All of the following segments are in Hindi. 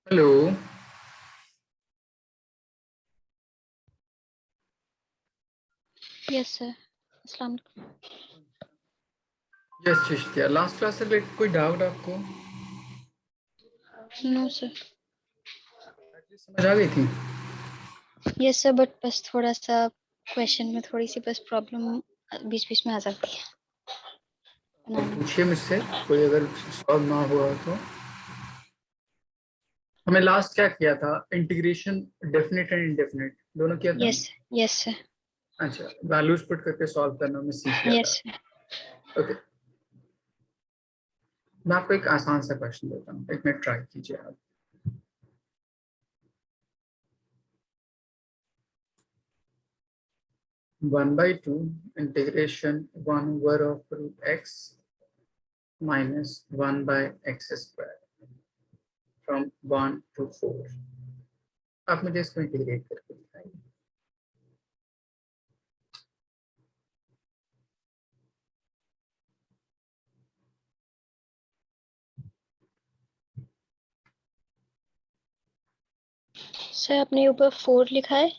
हेलो। Yes sir. अस्सलाम यस शिष्टिया, लास्ट क्लास से रिलेटेड कोई डाउट आपको? वालेकुम। No sir. समझ आ गई थी? यस सर, बट बस थोड़ा सा क्वेश्चन में थोड़ी सी बस प्रॉब्लम बीच बीच में आ जाती है तो बनाने में। पूछिए मुझसे, कोई अगर सॉल्व ना हुआ हो तो। हमें लास्ट क्या किया था? इंटीग्रेशन डेफिनेट एंड इंडेफिनेट दोनों किया था। यस। Yes sir. अच्छा, वैल्यूज पुट करके सॉल्व करना में सीख लिया था। यस। ओके, मैं आपको एक आसान सा क्वेश्चन देता हूँ, एक मिनट ट्राई कीजिए आप। 1/2 integration 1/√x minus 1/x² from 1 to 4। आप मुझे इसको इंटीग्रेट करके दिखाइए। सर आपने ऊपर 4 लिखा है।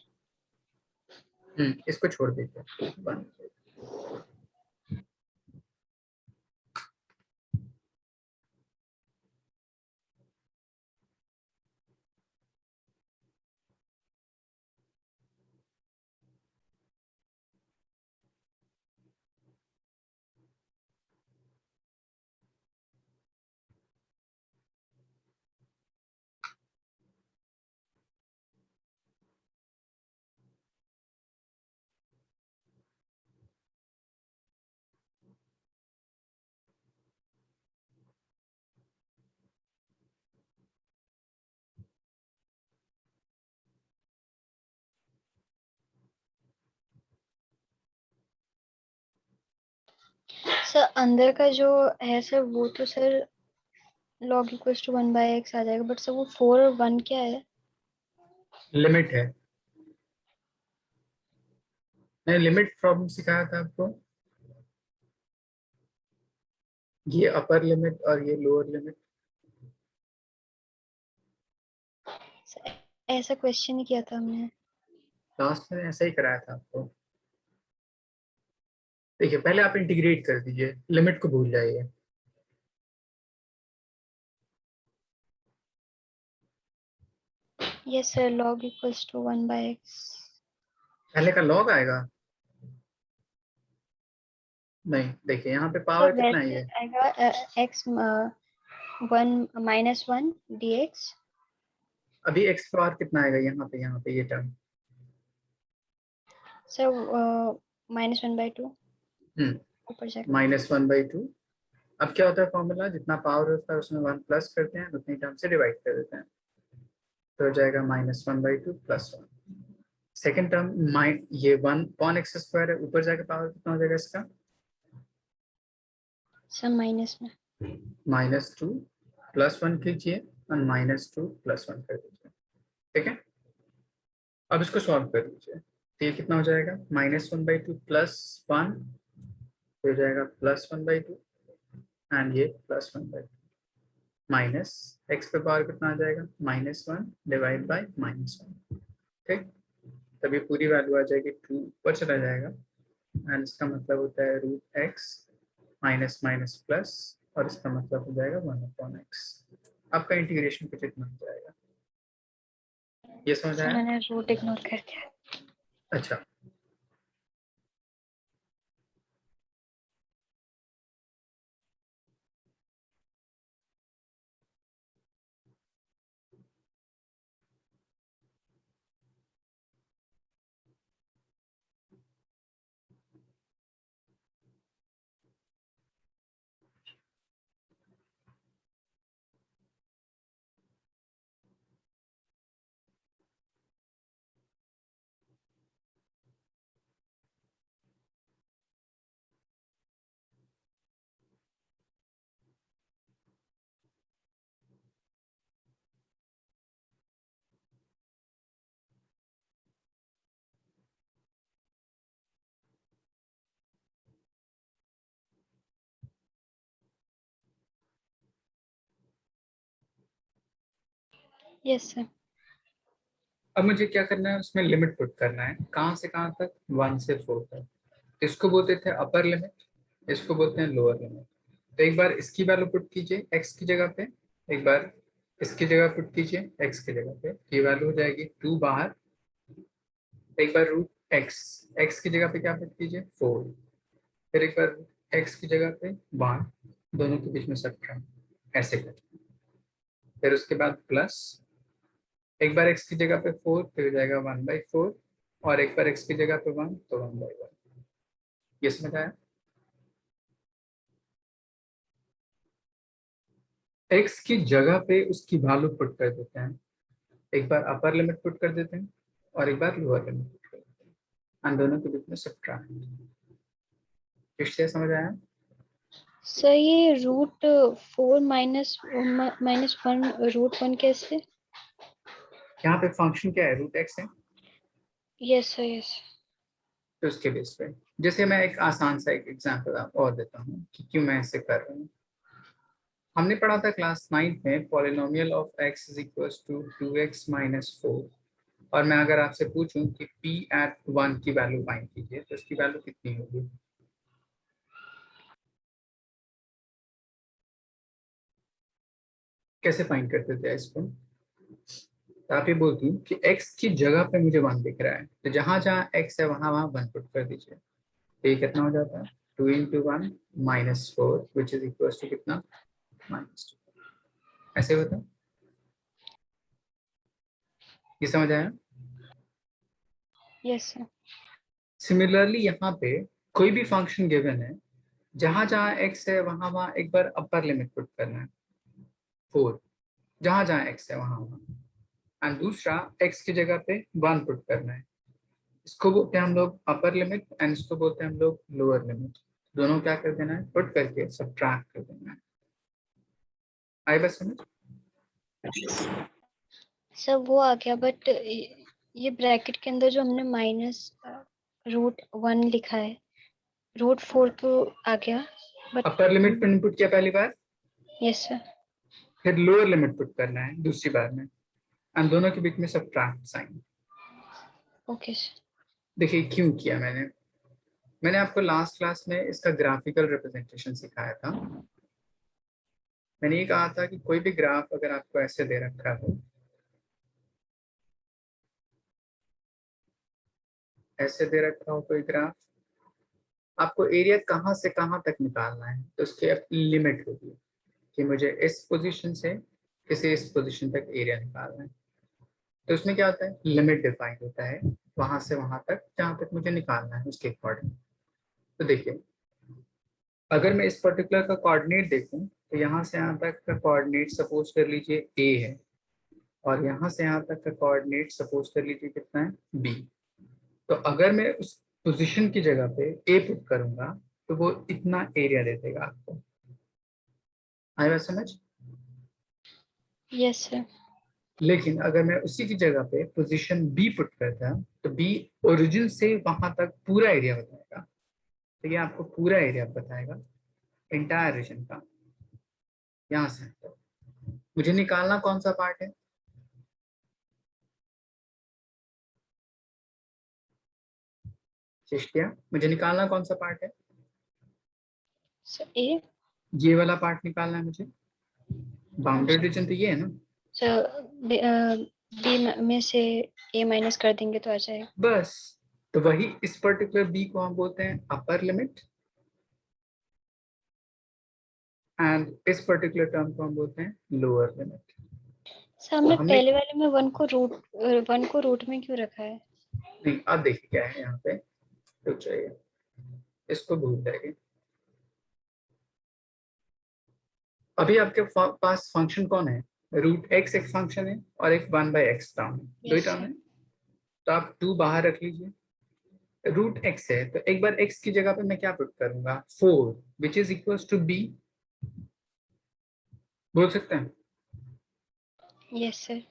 इसको छोड़ दीजिए। 1। सर अंदर का जो है सर वो तो sir log equals to 1/x आ जाएगा, बट सर वो 4 और 1 क्या है? लिमिट है। मैंने लिमिट प्रॉब्लम सिखाया था आपको। ये अपर लिमिट और ये लोअर लिमिट। सर ऐसा क्वेश्चन ही किया था हमने। लास्ट में ऐसा ही कराया था आपको। देखिए, पहले आप इंटीग्रेट कर दीजिए, लिमिट को भूल जाइए। Yes sir, log equals to 1/x। पहले का लॉग आएगा। नहीं, देखिए यहाँ पे सर पावर कितना है वैसे ये। आएगा x 1 - 1 dx। अभी एक्स पावर कितना आएगा यहाँ पे ये टर्म। सर -1/2 हम्म ऊपर जाके। -1/2। अब क्या होता है फॉर्मूला, जितना पावर होता है उसमें 1 प्लस करते हैं, उतनी टर्म से डिवाइड कर देते हैं। तो हो जाएगा -1/2 +1। सेकेंड टर्म ये 1/x² है, ऊपर जाके पावर कितना हो जाएगा इसका? सब माइनस में। -2 +1 कीजिए और -2 +1 कर दीजिए। ठीक है, अब इसको सॉल्व कर दीजिए। तो ये कितना हो जाएगा? -1/2 +1 हो जाएगा +1/2, एंड ये +1/2 माइनस एक्स पे पावर कितना आ जाएगा? -1 डिवाइड बाई -1। ठीक, तब ये पूरी वैल्यू आ जाएगी 2 ऊपर चला जाएगा, एंड इसका मतलब होता है √x माइनस माइनस प्लस, और इसका मतलब हो जाएगा 1/x। आपका इंटीग्रेशन कुछ इतना हो जाएगा। ये समझ सर आया? मैंने रूट इग्नोर कर दिया। अच्छा, यस सर। अब मुझे क्या करना है, उसमें लिमिट पुट करना है, कहाँ से कहाँ तक, 1 से 4 तक। इसको बोलते थे अपर लिमिट, इसको बोलते हैं लोअर लिमिट। तो एक बार इसकी वैल्यू पुट कीजिए x की जगह पे, एक बार इसकी जगह पुट कीजिए x की जगह पे, ये वैल्यू हो जाएगी 2 बाहर, एक बार रूट x की जगह पे क्या पुट कीजिए 4, फिर एक बार x की जगह पे 1, दोनों के बीच में सब्ट्रैक्ट, ऐसे कर, फिर उसके बाद प्लस, एक बार x की जगह पे 4, फिर हो जाएगा 1/4, और एक बार x की जगह पे 1 तो 1/1। ये समझ आया? x की जगह पे उसकी वैल्यू पुट कर देते हैं, एक बार अपर लिमिट पुट कर देते हैं और एक बार लोअर लिमिट पुट कर देते हैं, और दोनों के बीच में सब्ट्रैक्ट। इससे समझ आया? सर ये रूट 4 -1 रूट 1 कैसे? यहाँ पे फंक्शन क्या है, रूट एक्स है, यस सर यस। तो उसके बेस पे जैसे मैं एक आसान सा एक एग्जांपल आपको और देता हूँ कि क्यों मैं ऐसे कर रहा हूँ। हमने पढ़ा था क्लास 9 में polynomial of x is equals to 2x - 4, और मैं अगर आपसे पूछूं कि p at 1 की वैल्यू फाइंड कीजिए तो इसकी वैल्यू कितनी होगी? कैसे फाइंड करते थे इसको? तो आप ये बोलती हूँ कि x की जगह पे मुझे 1 दिख रहा है, तो जहां जहां x है वहां वहां 1 पुट कर दीजिए, तो ये कितना हो जाता है, 2 × 1 -4 विच इज इक्वल टू कितना, -2। ऐसे होता है। ये समझ आया? Yes sir. सिमिलरली यहाँ पे कोई भी फंक्शन गिवन है, जहां जहां x है वहां वहां एक बार अपर लिमिट पुट करना है 4, जहां जहां x है वहां वहां, एंड दूसरा x की जगह पे 1 पुट करना है। इसको बोलते हैं हम लोग अपर लिमिट एंड इसको बोलते हैं हम लोग लोअर लिमिट। दोनों क्या कर देना है, पुट करके सब्ट्रैक्ट कर देना है। आई बस समझ? सर वो आ गया, बट ये ब्रैकेट के अंदर जो हमने -√1 लिखा है, √4 तो आ गया, बट अपर लिमिट पर इनपुट किया पहली बार, यस सर। फिर लोअर लिमिट पुट करना है दूसरी बार में, एंड दोनों के बीच में सब्ट्रैक्ट साइन। Okay sir. देखिए क्यों किया मैंने, मैंने आपको लास्ट क्लास में इसका ग्राफिकल रिप्रेजेंटेशन सिखाया था। मैंने ये कहा था कि कोई भी ग्राफ अगर आपको ऐसे दे रखा हो, ऐसे दे रखा हो कोई ग्राफ, आपको एरिया कहाँ से कहाँ तक निकालना है, तो उसकी अपनी लिमिट होगी कि मुझे इस पोजीशन से किसी इस पोजीशन तक एरिया निकालना है। तो उसमें क्या होता है, लिमिट डिफाइंड होता है वहां से वहां तक जहां तक मुझे निकालना है उसके अकॉर्डिंग। तो देखिए अगर मैं इस पर्टिकुलर का कोऑर्डिनेट देखूं, तो यहाँ से यहाँ तक का कोऑर्डिनेट सपोज कर लीजिए a है, और यहाँ से यहाँ तक का कोऑर्डिनेट सपोज कर लीजिए कितना है, b। तो अगर मैं उस पोजीशन की जगह पे a पुट करूंगा तो वो इतना एरिया दे देगा आपको। आया बात समझ? Yes sir. लेकिन अगर मैं उसी की जगह पे पोजीशन b पुट करता तो b ओरिजिन से वहां तक पूरा एरिया बताएगा। तो ये आपको पूरा एरिया बताएगा एंटायर रीजन का, यहाँ से तो मुझे निकालना कौन सा पार्ट है, शिष्टिया मुझे निकालना कौन सा पार्ट है, सर ए। ये वाला पार्ट निकालना है मुझे। बाउंडेड रीजन तो ये है ना, सर बी में से ए माइनस कर देंगे तो आ जाएगा। बस। तो वही इस पर्टिकुलर b को हम बोलते हैं अपर लिमिट, एंड इस पर्टिकुलर टर्म को हम बोलते हैं लोअर लिमिट। सर तो हमने हमने, पहले वाले में 1 को रूट में क्यों रखा है? नहीं अब देखिए क्या है यहाँ पे, रुक जाइए इसको भूल जाएंगे। अभी आपके पास फंक्शन कौन है, रूट एक्स एक फंक्शन है और एक 1/x टर्म है, दो ही यस टर्म सर। है। तो आप 2 बाहर रख लीजिए, रूट एक्स है तो एक बार x की जगह पे मैं क्या पुट करूंगा, 4 which is equal to b, बोल सकते हैं। Yes sir.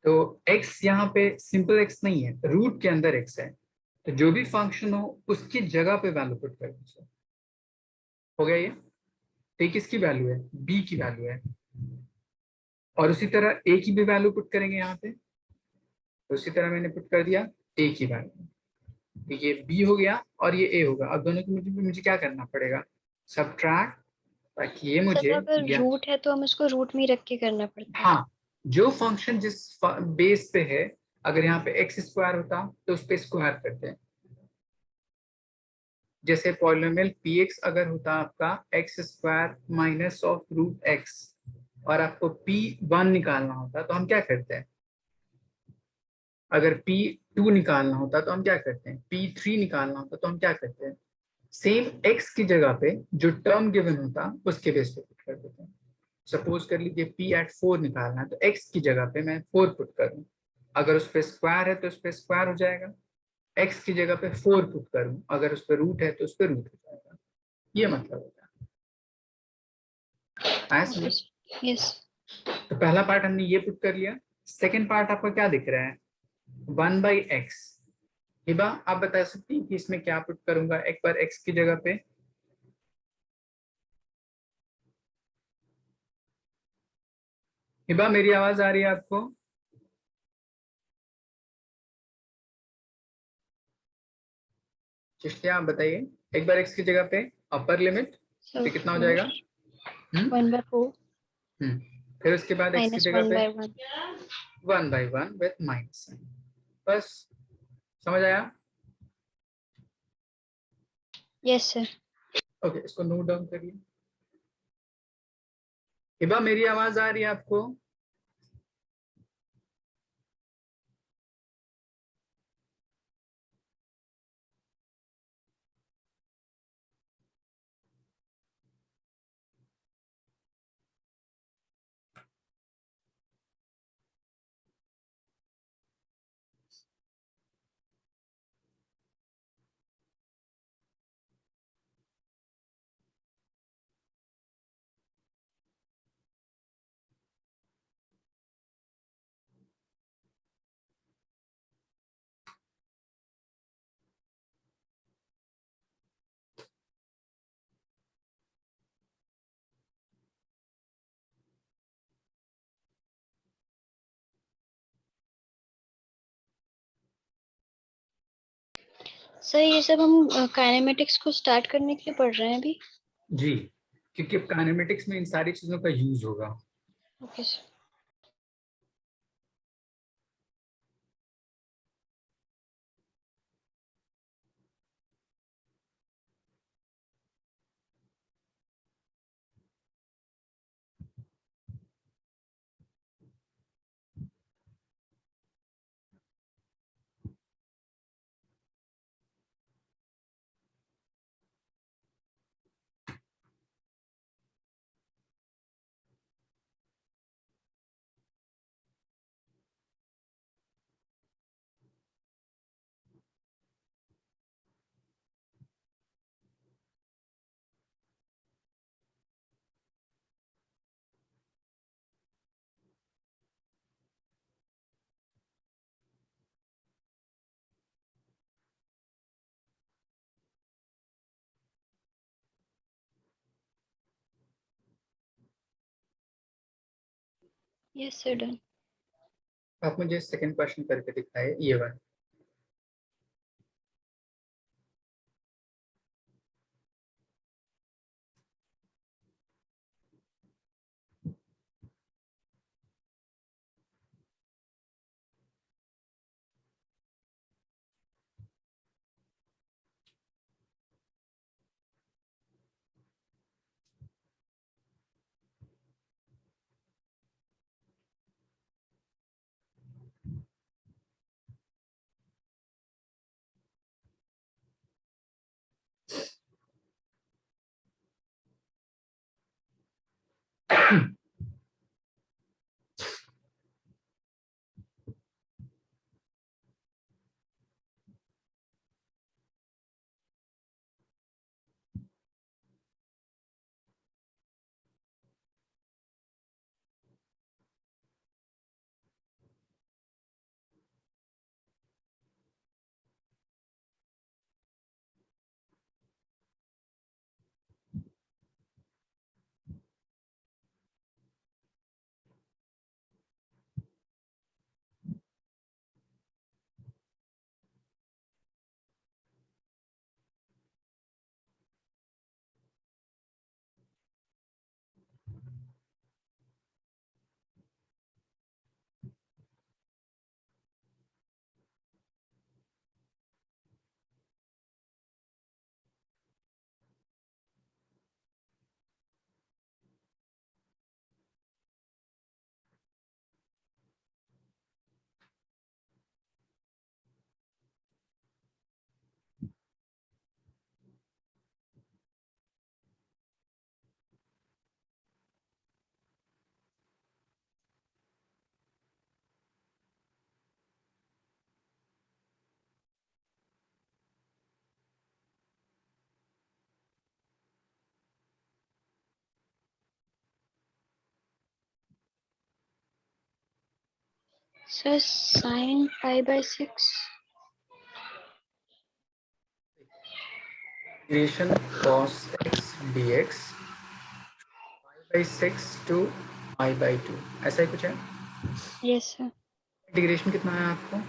तो x यहाँ पे सिंपल x नहीं है, रूट के अंदर x है, तो जो भी फंक्शन हो उसकी जगह पे वैल्यू पुट कर दीजिए। हो गया ये? तो किसकी वैल्यू है, b की वैल्यू है। और उसी तरह ए की भी वैल्यू पुट करेंगे यहाँ पे, तो उसी तरह मैंने पुट कर दिया ए की वैल्यू। तो ये बी हो गया और ये ए होगा। अब दोनों को मुझे क्या करना पड़ेगा, सब्ट्रैक्ट, ताकि ये सर मुझे अगर या रूट है तो हम इसको रूट में ही रख के करना पड़ता है। हाँ, जो फंक्शन जिस बेस पे है, अगर यहाँ पे एक्स स्क्वायर होता तो उस पे स्क्वायर करते हैं। जैसे पॉलिनोमियल पी एक्स अगर होता आपका x square minus of root x, और आपको पी वन निकालना होता तो हम क्या करते हैं, अगर पी टू निकालना होता तो हम क्या करते हैं, पी थ्री निकालना होता तो हम क्या करते हैं, सेम एक्स की जगह पे जो टर्म गिवन होता उसके बेस पे पुट कर देते हैं। सपोज कर लीजिए पी एट फोर निकालना है, तो एक्स की जगह पे मैं फोर पुट करूं, अगर उस पर स्क्वायर है तो उस पर स्क्वायर हो जाएगा, एक्स की जगह पे फोर पुट करूं, अगर उस पर रूट है तो उस पर रूट हो जाएगा। ये मतलब होता है, आया ओके समझ। Sir, yes. तो पहला पार्ट हमने ये पुट कर लिया। सेकेंड पार्ट आपका क्या दिख रहा है, वन बाई एक्स। हिबा आप बता सकती हैं कि इसमें क्या पुट करूंगा एक बार एक्स की जगह पे। हिबा मेरी आवाज आ रही है आपको? चिश्तिया आप बताइए, एक बार एक्स की जगह पे अपर लिमिट, सर तो कितना हो फोर, जाएगा? हम्म 1/4 हम्म फिर उसके बाद एक्स की माइनस जगह वन पे by one. One by one with minus, बस। समझ आया? Yes sir. ओके, इसको नोट डाउन करिए। हिबा मेरी आवाज आ रही है आपको? सर ये सब हम काइनेमेटिक्स को स्टार्ट करने के लिए पढ़ रहे हैं अभी। जी, क्योंकि काइनेमेटिक्स में इन सारी चीजों का यूज होगा। Okay sir. Yes sir, done. आप मुझे सेकंड क्वेश्चन करके दिखाए, ये वाला। Sir sin π/6 integration cos x dx π/6 to π/2 ऐसा ही कुछ है। Yes sir. इंटीग्रेशन कितना है आपको?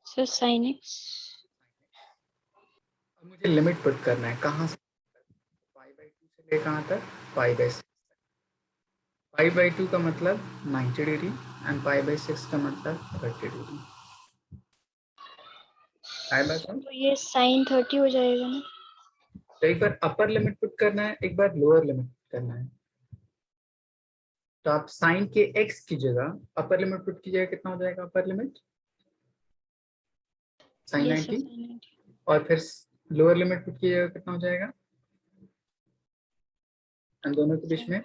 सर sin x अब मुझे लिमिट पुट करना है, कहाँ से? π/2 से ले कहाँ तक? π/6। π/2 का मतलब 90 डिग्री एंड π/6 का मतलब 30 डिग्री। आया बात समझ? तो ये sin 30 हो जाएगा ना? तो एक बार अपर लिमिट पुट करना है, एक बार लोअर लिमिट पुट करना है। तो आप साइन के x की जगह अपर लिमिट पुट कीजिएगा, कितना हो जाएगा upper limit? Sine yes sir 90। sin 90। और फिर लोअर लिमिट पुट कीजिएगा, कितना हो जाएगा? इन दोनों के बीच में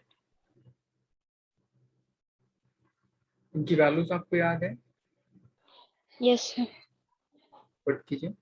इनकी वैल्यूज आपको याद है? Yes sir. पुट कीजिए।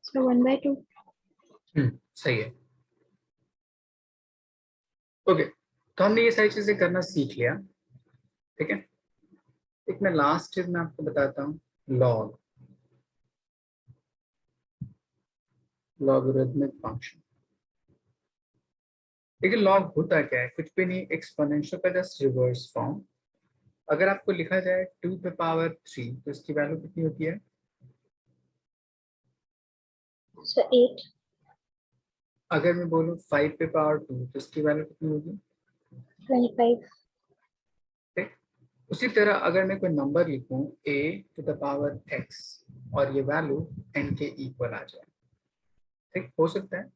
सर 1/2। सही है। ओके, तो हमने ये सारी चीजें करना सीख लिया। ठीक है, एक मैं लास्ट चीज मैं आपको बताता हूँ, लॉग, लॉगरिथमिक फंक्शन। देखिए लॉग होता क्या है, कुछ भी नहीं, एक्सपोनेंशियल का जस्ट रिवर्स फॉर्म। अगर आपको लिखा जाए 2 पे पावर 3 तो इसकी वैल्यू कितनी होती है? सर 8। अगर मैं बोलूँ 5 पे पावर 2 तो इसकी वैल्यू कितनी होगी? 25। ठीक। उसी तरह अगर मैं कोई नंबर लिखूं a⁻x और ये वैल्यू n के इक्वल आ जाए, ठीक हो सकता है।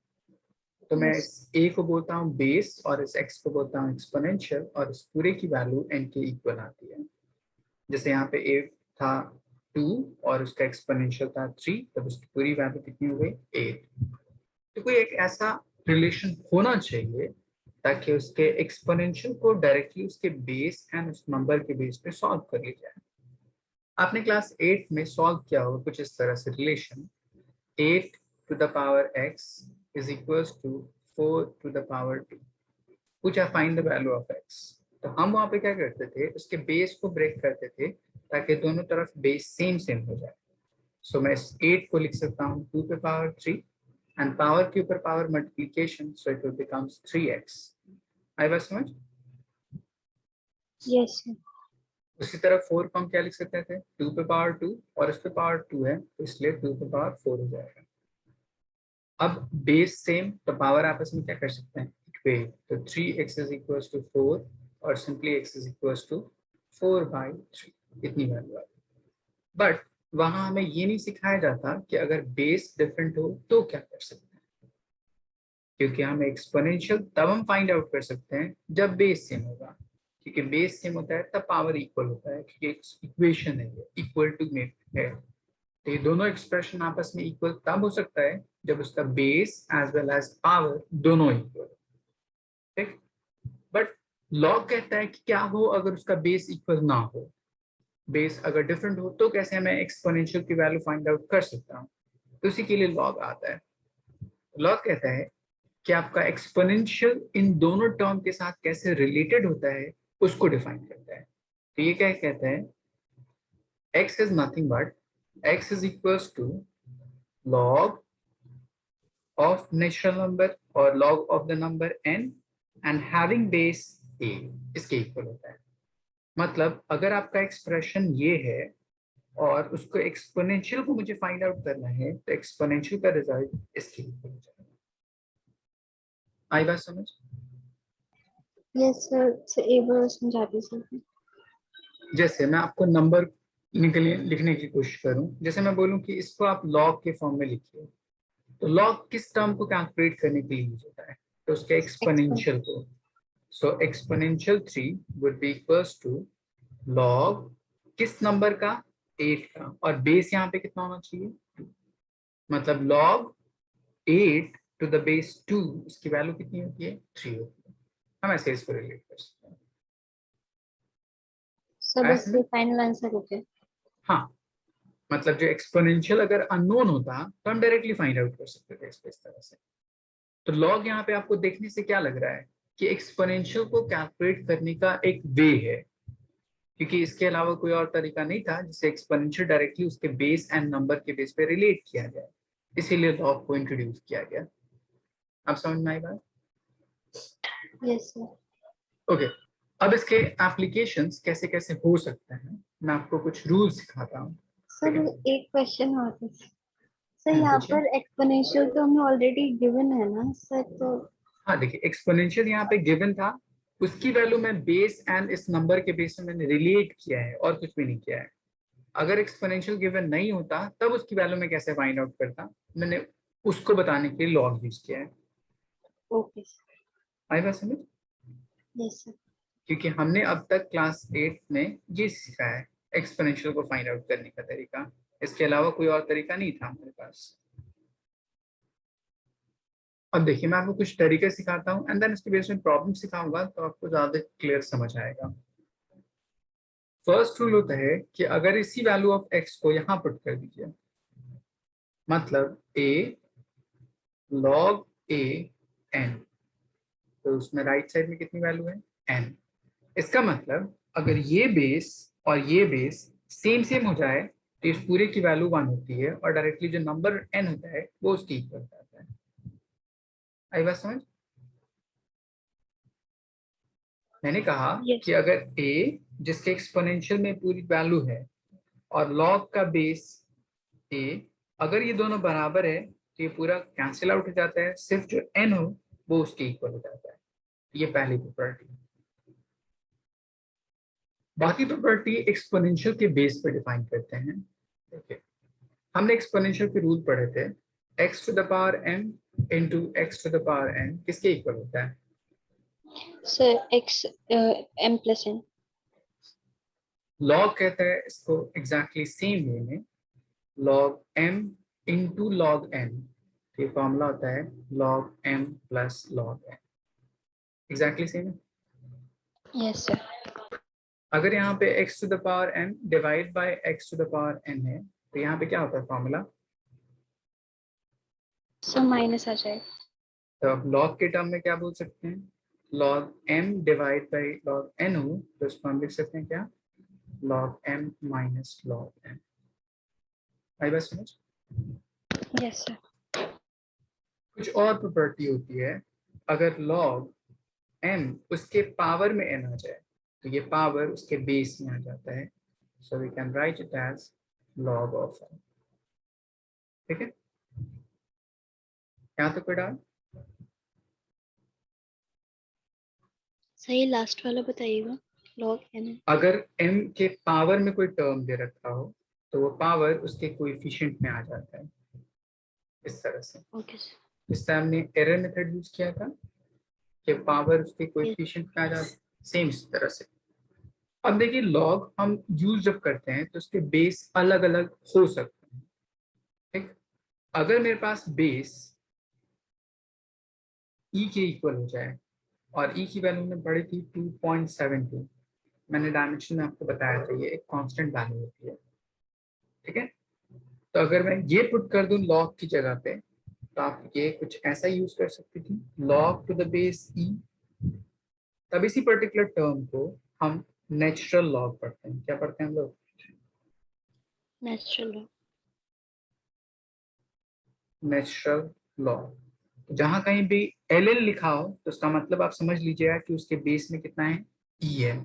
तो मैं यस। इस a को बोलता हूँ बेस और इस x को बोलता हूँ एक्सपोनेंशियल, और इस पूरे की वैल्यू n के इक्वल आती है। जैसे यहाँ पे a था 2 और उसका एक्सपोनेंशियल था 3, तब उसकी पूरी वैल्यू कितनी हो गई? 8। तो कोई एक ऐसा रिलेशन होना चाहिए ताकि उसके एक्सपोनेंशियल को डायरेक्टली उसके बेस एंड उस नंबर के बेस पे सॉल्व कर लिया जाए। आपने क्लास 8 में सॉल्व किया होगा कुछ इस तरह से relation, 8 to the power x is equals to 4 to the power 2। पूछा find the value of x, तो हम वहां पे क्या करते थे, उसके बेस को ब्रेक करते थे ताकि दोनों तरफ बेस सेम सेम हो जाए। सो मैं इस 8 को लिख सकता हूँ 2 पे पावर 3 एंड पावर के ऊपर power multiplication, so it will becomes 3x। आई बात समझ? Yes sir. उसी तरह 4 को हम क्या लिख सकते थे, 2 पे पावर 2 और इस पे पावर 2 है तो इसलिए 2 पे पावर 4 हो जाएगा। अब बेस सेम तो पावर आपस में क्या कर सकते हैं, इक्वेट, तो 3x इज इक्वल टू 4 और simply x is equal to 4/3, इतनी वैल्यू आई। बट वहां हमें ये नहीं सिखाया जाता कि अगर बेस डिफरेंट हो तो क्या कर सकते हैं, क्योंकि हम एक्सपोनेंशियल तब हम फाइंड आउट कर सकते हैं जब बेस सेम होगा, क्योंकि बेस सेम होता है तब पावर इक्वल होता है, क्योंकि इक्वेशन है ये इक्वल टू में है। तो ये दोनों एक्सप्रेशन आपस में इक्वल तब हो सकता है जब उसका base as well as power दोनों इक्वल। ठीक, बट लॉग कहता है कि क्या हो अगर उसका बेस इक्वल ना हो, बेस अगर डिफरेंट हो तो कैसे मैं एक्सपोनेंशियल की वैल्यू फाइंड आउट कर सकता हूँ, तो उसी के लिए लॉग आता है। लॉग कहता है कि आपका एक्सपोनेंशियल इन दोनों टर्म के साथ कैसे रिलेटेड होता है उसको डिफाइन करता है। तो ये क्या कहता है, x is nothing but x is equals to log of natural number और log of the number n and having base a, इसके इक्वल होता है। मतलब अगर आपका एक्सप्रेशन ये है और उसको एक्सपोनेंशियल को मुझे फाइंड आउट करना है तो एक्सपोनेंशियल का रिजल्ट इसके इक्वल हो जाएगा। आई बात समझ? Yes sir. सर एक बार समझा दीजिए। जैसे मैं आपको नंबर लिखने की कोशिश करूं, जैसे मैं बोलूं कि इसको आप लॉग के फॉर्म में लिखिए, तो लॉग किस टर्म को कैलकुलेट करने के लिए यूज होता है, तो उसके एक्सपोनेंशियल। एक्सपोनेंशियल को। So exponential 3 would be equals to log किस नंबर का, 8 का, और बेस यहाँ पे कितना होना चाहिए, मतलब log 8 to the base 2, इसकी वैल्यू कितनी होती है, 3 होती है। हम ऐसे इसको रिलेट कर सकते हैं। सर आया बस समझ? ये फाइनल आंसर हो गया। हाँ, मतलब जो एक्सपोनेंशियल अगर अननोन होता तो हम डायरेक्टली फाइंड आउट कर सकते थे इसको इस तरह से। तो लॉग यहाँ पे आपको देखने से क्या लग रहा है कि एक्सपोनेंशियल को कैलकुलेट करने का एक वे है, क्योंकि इसके अलावा कोई और तरीका नहीं था जिससे एक्सपोनेंशियल डायरेक्टली उसके बेस एंड नंबर के बेस पे रिलेट किया जाए, इसीलिए लॉग को इंट्रोड्यूस किया गया। आप समझ में आई बात? Yes sir. ओके, अब इसके एप्लीकेशंस कैसे कैसे हो सकते हैं, मैं आपको कुछ रूल सिखाता हूँ। ठीक सर है, एक क्वेश्चन और था सर, यहाँ पूछिए। पर एक्सपोनेंशियल तो हमें ऑलरेडी गिवन है ना सर, तो हाँ देखिए, एक्सपोनेंशियल यहाँ पे गिवन था, उसकी वैल्यू मैं बेस एंड इस नंबर के बेस में मैंने रिलेट किया है और कुछ भी नहीं किया है। अगर एक्सपोनेंशियल गिवन नहीं होता तब उसकी वैल्यू मैं कैसे फाइंड आउट करता, मैंने उसको बताने के लिए लॉग यूज किया है। Okay sir. आई बात समझ? Yes sir. क्योंकि हमने अब तक क्लास 8 में ये सीखा है, एक्सपोनेंशियल को फाइंड आउट करने का तरीका, इसके अलावा कोई और तरीका नहीं था हमारे पास। अब देखिए, मैं आपको कुछ तरीके सिखाता हूँ एंड देन इसके बेस में प्रॉब्लम सिखाऊंगा तो आपको ज्यादा क्लियर समझ आएगा। फर्स्ट रूल होता है कि अगर इसी वैल्यू ऑफ एक्स को यहाँ पुट कर दीजिए, मतलब a log a n, तो उसमें राइट साइड में कितनी वैल्यू है, n। इसका मतलब अगर ये बेस और ये बेस सेम सेम हो जाए तो इस पूरे की वैल्यू 1 होती है और डायरेक्टली जो नंबर n होता है वो उसके इक्वल जाता है। आई बात समझ? मैंने कहा यस। कि अगर a जिसके एक्सपोनेंशियल में पूरी वैल्यू है और log का बेस a, अगर ये दोनों बराबर है तो ये पूरा कैंसिल आउट हो जाता है, सिर्फ जो n हो वो उसके इक्वल हो जाता है। ये पहली प्रॉपर्टी। बाकी प्रॉपर्टी एक्सपोनेंशियल के बेस पर डिफाइन करते हैं। देखिए, हमने एक्सपोनेंशियल के रूल पढ़े थे, x to the power m into x to the power n किसके इक्वल होता है, sir x m plus n. Log कहता है इसको एग्जैक्टली सेम वे में, log m into log n, ये फॉर्मूला होता है log m plus log n, exactly same है। Yes sir. अगर यहाँ पे x to the power m divide by x to the power n है तो यहाँ पे क्या होता है फॉर्मूला, सर माइनस आ जाएगा। तो अब log के टर्म में क्या बोल सकते हैं, log m divide bye log n हो तो इसको हम लिख सकते हैं क्या, log m minus log n। आई बात समझ? Yes sir. कुछ और प्रॉपर्टी होती है, अगर log m उसके पावर में n आ जाए तो ये पावर उसके बेस में आ जाता है, so we can write it as log of n। ठीक है, यहाँ तक कोई डाउट? सही लास्ट वाला बताइएगा, लॉग एन। अगर m के पावर में कोई टर्म दे रखा हो तो वो पावर उसके कोएफिशिएंट में आ जाता है, इस तरह से। Okay sir. इस टाइम हमने एरर मेथड यूज किया था कि पावर उसके यस। कोएफिशिएंट में आ जाता है, सेम इस तरह से। अब देखिए, लॉग हम यूज जब करते हैं तो उसके बेस अलग अलग हो सकते हैं। ठीक, अगर मेरे पास बेस e के इक्वल हो जाए और e की वैल्यू में पड़ी थी 2.72, मैंने डायमेंशन में आपको बताया था ये एक कांस्टेंट वैल्यू होती है। ठीक है, तो अगर मैं ये पुट कर दूं लॉग की जगह पे तो आप ये कुछ ऐसा यूज कर सकती थी, log to the base e। तब इसी पर्टिकुलर टर्म को हम नेचुरल लॉग पढ़ते हैं, क्या पढ़ते हैं हम लोग, नेचुरल। Natural log. जहां कहीं भी एल एल लिखा हो तो उसका मतलब आप समझ लीजिएगा कि उसके बेस में कितना है, ई है।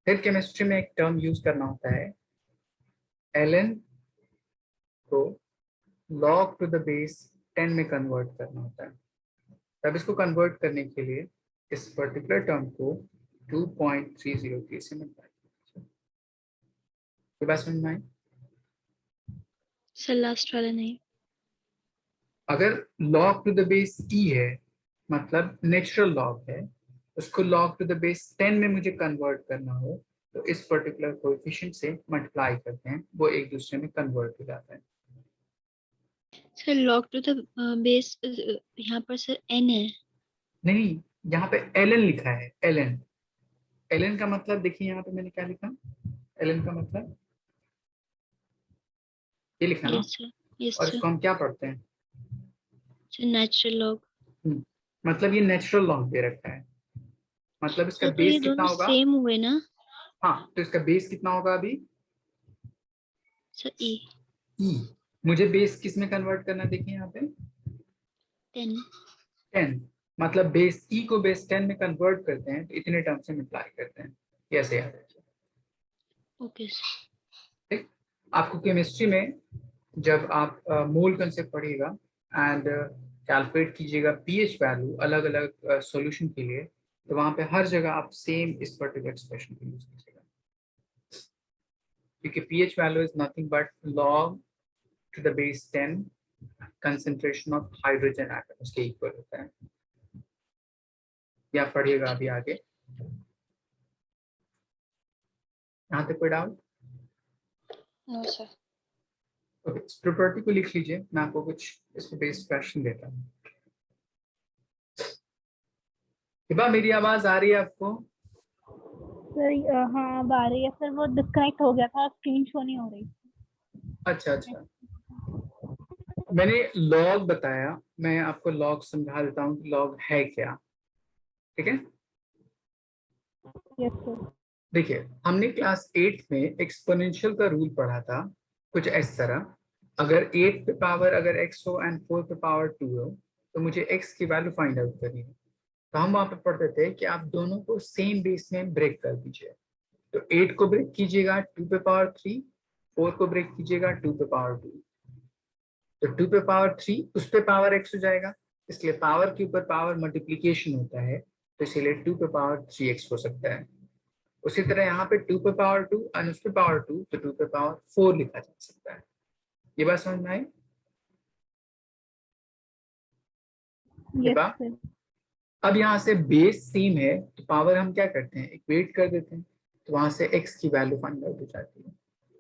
फिर केमिस्ट्री में एक टर्म यूज करना होता है, एल एन को लॉग टू द बेस 10 में कन्वर्ट करना होता है। तब इसको कन्वर्ट करने के लिए इस पर्टिकुलर टर्म को 2.303 से मल्टीप्लाई, ये बात समझ में आई? सर लास्ट वाला नहीं। अगर log to the base e है, मतलब नेचुरल लॉग है, उसको log टू द बेस 10 में मुझे कन्वर्ट करना हो तो इस पर्टिकुलर कोएफिशिएंट से मल्टीप्लाई करते हैं, वो एक दूसरे में कन्वर्ट हो जाता है। Sir log to the base यहाँ पर सर n है। नहीं, यहाँ पे ln लिखा है, ln। ln का मतलब देखिए यहाँ पे मैंने क्या लिखा, ln का मतलब ये लिखा ना, यस सर, यस और सर। इसको हम क्या पढ़ते हैं? Sir natural log। मतलब ये नेचुरल लॉग दे रखा है, मतलब इसका सर तो बेस ये कितना दोनों होगा? सेम हुए ना? हाँ, तो इसका बेस कितना होगा अभी? सर e ई। मुझे बेस किस में कन्वर्ट करना है, देखिए यहाँ पे 10। 10। मतलब बेस ई को बेस 10 में कन्वर्ट करते हैं तो इतने टर्म से मल्टीप्लाई करते हैं, कैसे याद रखिए। Okay sir. ठीक, आपको केमिस्ट्री में जब आप मोल कंसेप्ट पढ़िएगा एंड कैलकुलेट कीजिएगा पीएच वैल्यू अलग अलग सॉल्यूशन के लिए, तो वहां पे हर जगह आप सेम इस पर्टिकुलर एक्सप्रेशन को यूज कीजिएगा, क्योंकि pH value is nothing but log to the base 10 concentration of hydrogen atom, उसके इक्वल होता है। या पढ़िएगा अभी आगे। यहाँ तक कोई डाउट? No sir. ओके, इस प्रॉपर्टी को लिख लीजिए, मैं आपको कुछ इस पे बेस्ड क्वेश्चन देता हूँ। हिबा, मेरी आवाज आ रही है आपको? सर हाँ अब आ रही है सर, वो डिस्कनेक्ट हो गया था, स्क्रीन शो नहीं हो रही। अच्छा अच्छा, मैंने लॉग बताया, मैं आपको लॉग समझा देता हूँ कि लॉग है क्या। ठीक है, यस सर। देखिए हमने क्लास 8 में एक्सपोनेंशियल का रूल पढ़ा था कुछ इस तरह, अगर 8 पे पावर अगर x हो एंड 4 पे पावर 2 हो तो मुझे x की वैल्यू फाइंड आउट करनी है। तो हम वहां पे पढ़ते थे कि आप दोनों को सेम बेस में ब्रेक कर दीजिए, तो 8 को ब्रेक कीजिएगा 2 पे पावर 3, 4 को ब्रेक कीजिएगा 2 पे पावर 2, तो 2 पे पावर 3 उस पे पावर x हो जाएगा, इसलिए पावर के ऊपर पावर मल्टीप्लीकेशन होता है, तो इसीलिए 2 पे पावर 3x हो सकता है। उसी तरह यहाँ पे 2 पे पावर 2 और उस पे पावर 2, तो 2 पे पावर 4 लिखा जा सकता है। ये बात समझ में आई? यस बा? सर। अब यहाँ से बेस सेम है तो पावर हम क्या करते हैं, इक्वेट कर देते हैं, तो वहां से x की वैल्यू फाइंड आउट हो जाती है।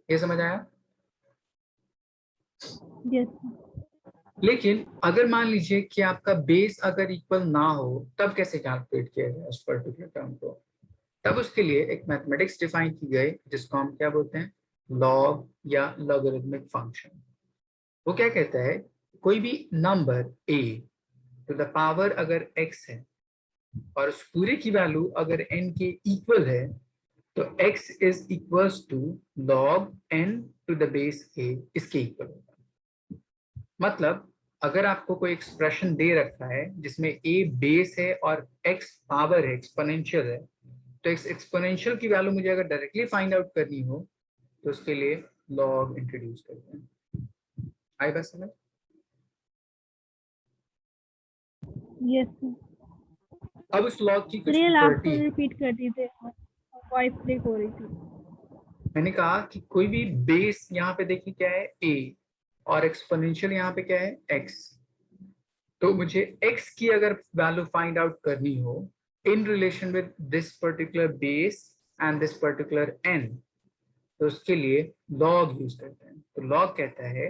ये समझ आया? Yes sir. लेकिन अगर मान लीजिए कि आपका बेस अगर इक्वल ना हो, तब कैसे कैलकुलेट किया जाए उस पर्टिकुलर टर्म को? तब उसके लिए एक मैथमेटिक्स डिफाइन की गई जिसको हम क्या बोलते हैं, लॉग या लॉगरिथमिक फंक्शन। वो क्या कहता है, कोई भी number a to the power अगर x है और उस पूरे की वैल्यू अगर n के इक्वल है, तो x is equals to log n to the base a, इसके इक्वल होगा। मतलब अगर आपको कोई एक्सप्रेशन दे रखा है जिसमें a बेस है और x पावर है, एक्सपोनेंशियल है, तो इस एक्सपोनेंशियल की वैल्यू मुझे अगर डायरेक्टली फाइंड आउट करनी हो तो उसके लिए लॉग इंट्रोड्यूस करते हैं। आई बात समझ? Yes sir. अब उस लॉग की सर कुछ ये लास्ट प्रॉपर्टी में है। रिपीट कर दीजिए, वॉइस ब्रेक हो रही थी। मैंने कहा कि कोई भी बेस, यहाँ पे देखिए क्या है a, और एक्सपोनेंशियल यहाँ पे क्या है x, तो मुझे x की अगर वैल्यू फाइंड आउट करनी हो in relation with this particular base and this particular n, तो उसके लिए log यूज करते हैं। तो log कहता है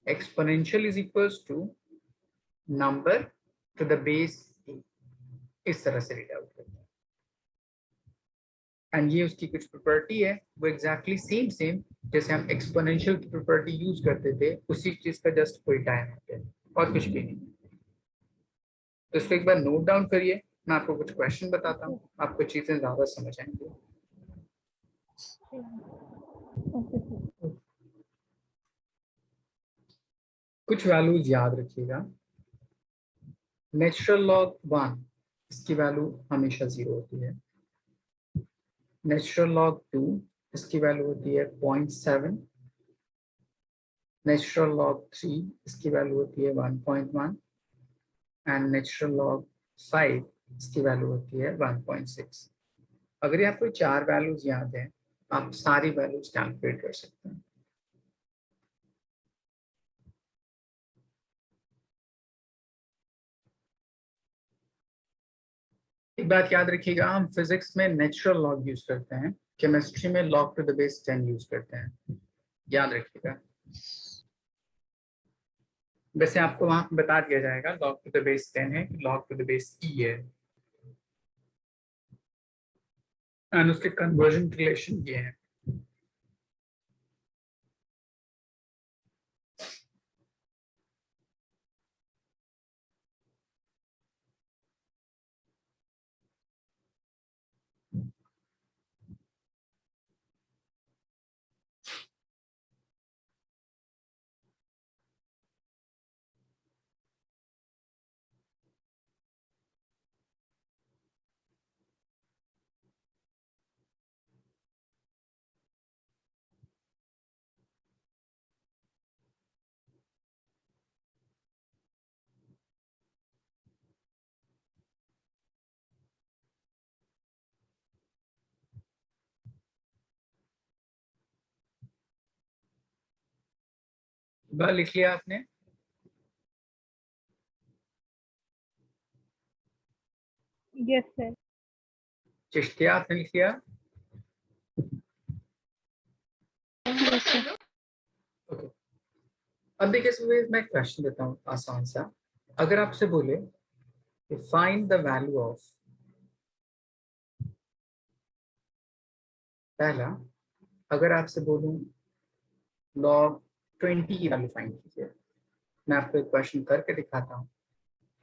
exponential is equals to number to the base a, इस तरह से रीड आउट करते हैं। एंड ये उसकी कुछ प्रॉपर्टी है, वो एग्जैक्टली सेम जैसे हम एक्सपोनेंशियल की प्रॉपर्टी यूज करते थे, उसी चीज का जस्ट उल्टा है और कुछ भी नहीं। तो इसको एक बार नोट डाउन करिए, मैं आपको कुछ क्वेश्चन बताता हूँ, आपको चीजें ज्यादा समझ आएंगी। Okay sir. कुछ वैल्यूज याद रखिएगा। नेचुरल लॉग 1, इसकी वैल्यू हमेशा 0 होती है। नेचुरल लॉग 2, इसकी वैल्यू होती है 0.7। नेचुरल लॉग 3, इसकी वैल्यू होती है 1.1 एंड नेचुरल लॉग 5, इसकी वैल्यू होती है 1.6। अगर ये आपको चार वैल्यूज याद है, आप सारी वैल्यूज कैलकुलेट कर सकते हैं। एक बात याद रखिएगा, हम फिजिक्स में नेचुरल लॉग यूज करते हैं, केमिस्ट्री में log to the base 10 use करते हैं, याद रखिएगा। वैसे आपको वहां पे बता दिया जाएगा लॉग टू द बेस 10 है, लॉग टू द बेस ई है, एंड उसके कन्वर्जन रिलेशन ये है। बात लिख लिया आपने? Yes sir. चिश्तिया आपने लिख लिया? Yes, sir. ओके। अब देखिए सुबह मैं क्वेश्चन देता हूँ आसान सा। अगर आपसे बोले कि फाइंड द वैल्यू ऑफ, पहला अगर आपसे बोलूं लॉग 20 की वैल्यू फाइंड कीजिए, मैं आपको एक क्वेश्चन करके दिखाता हूँ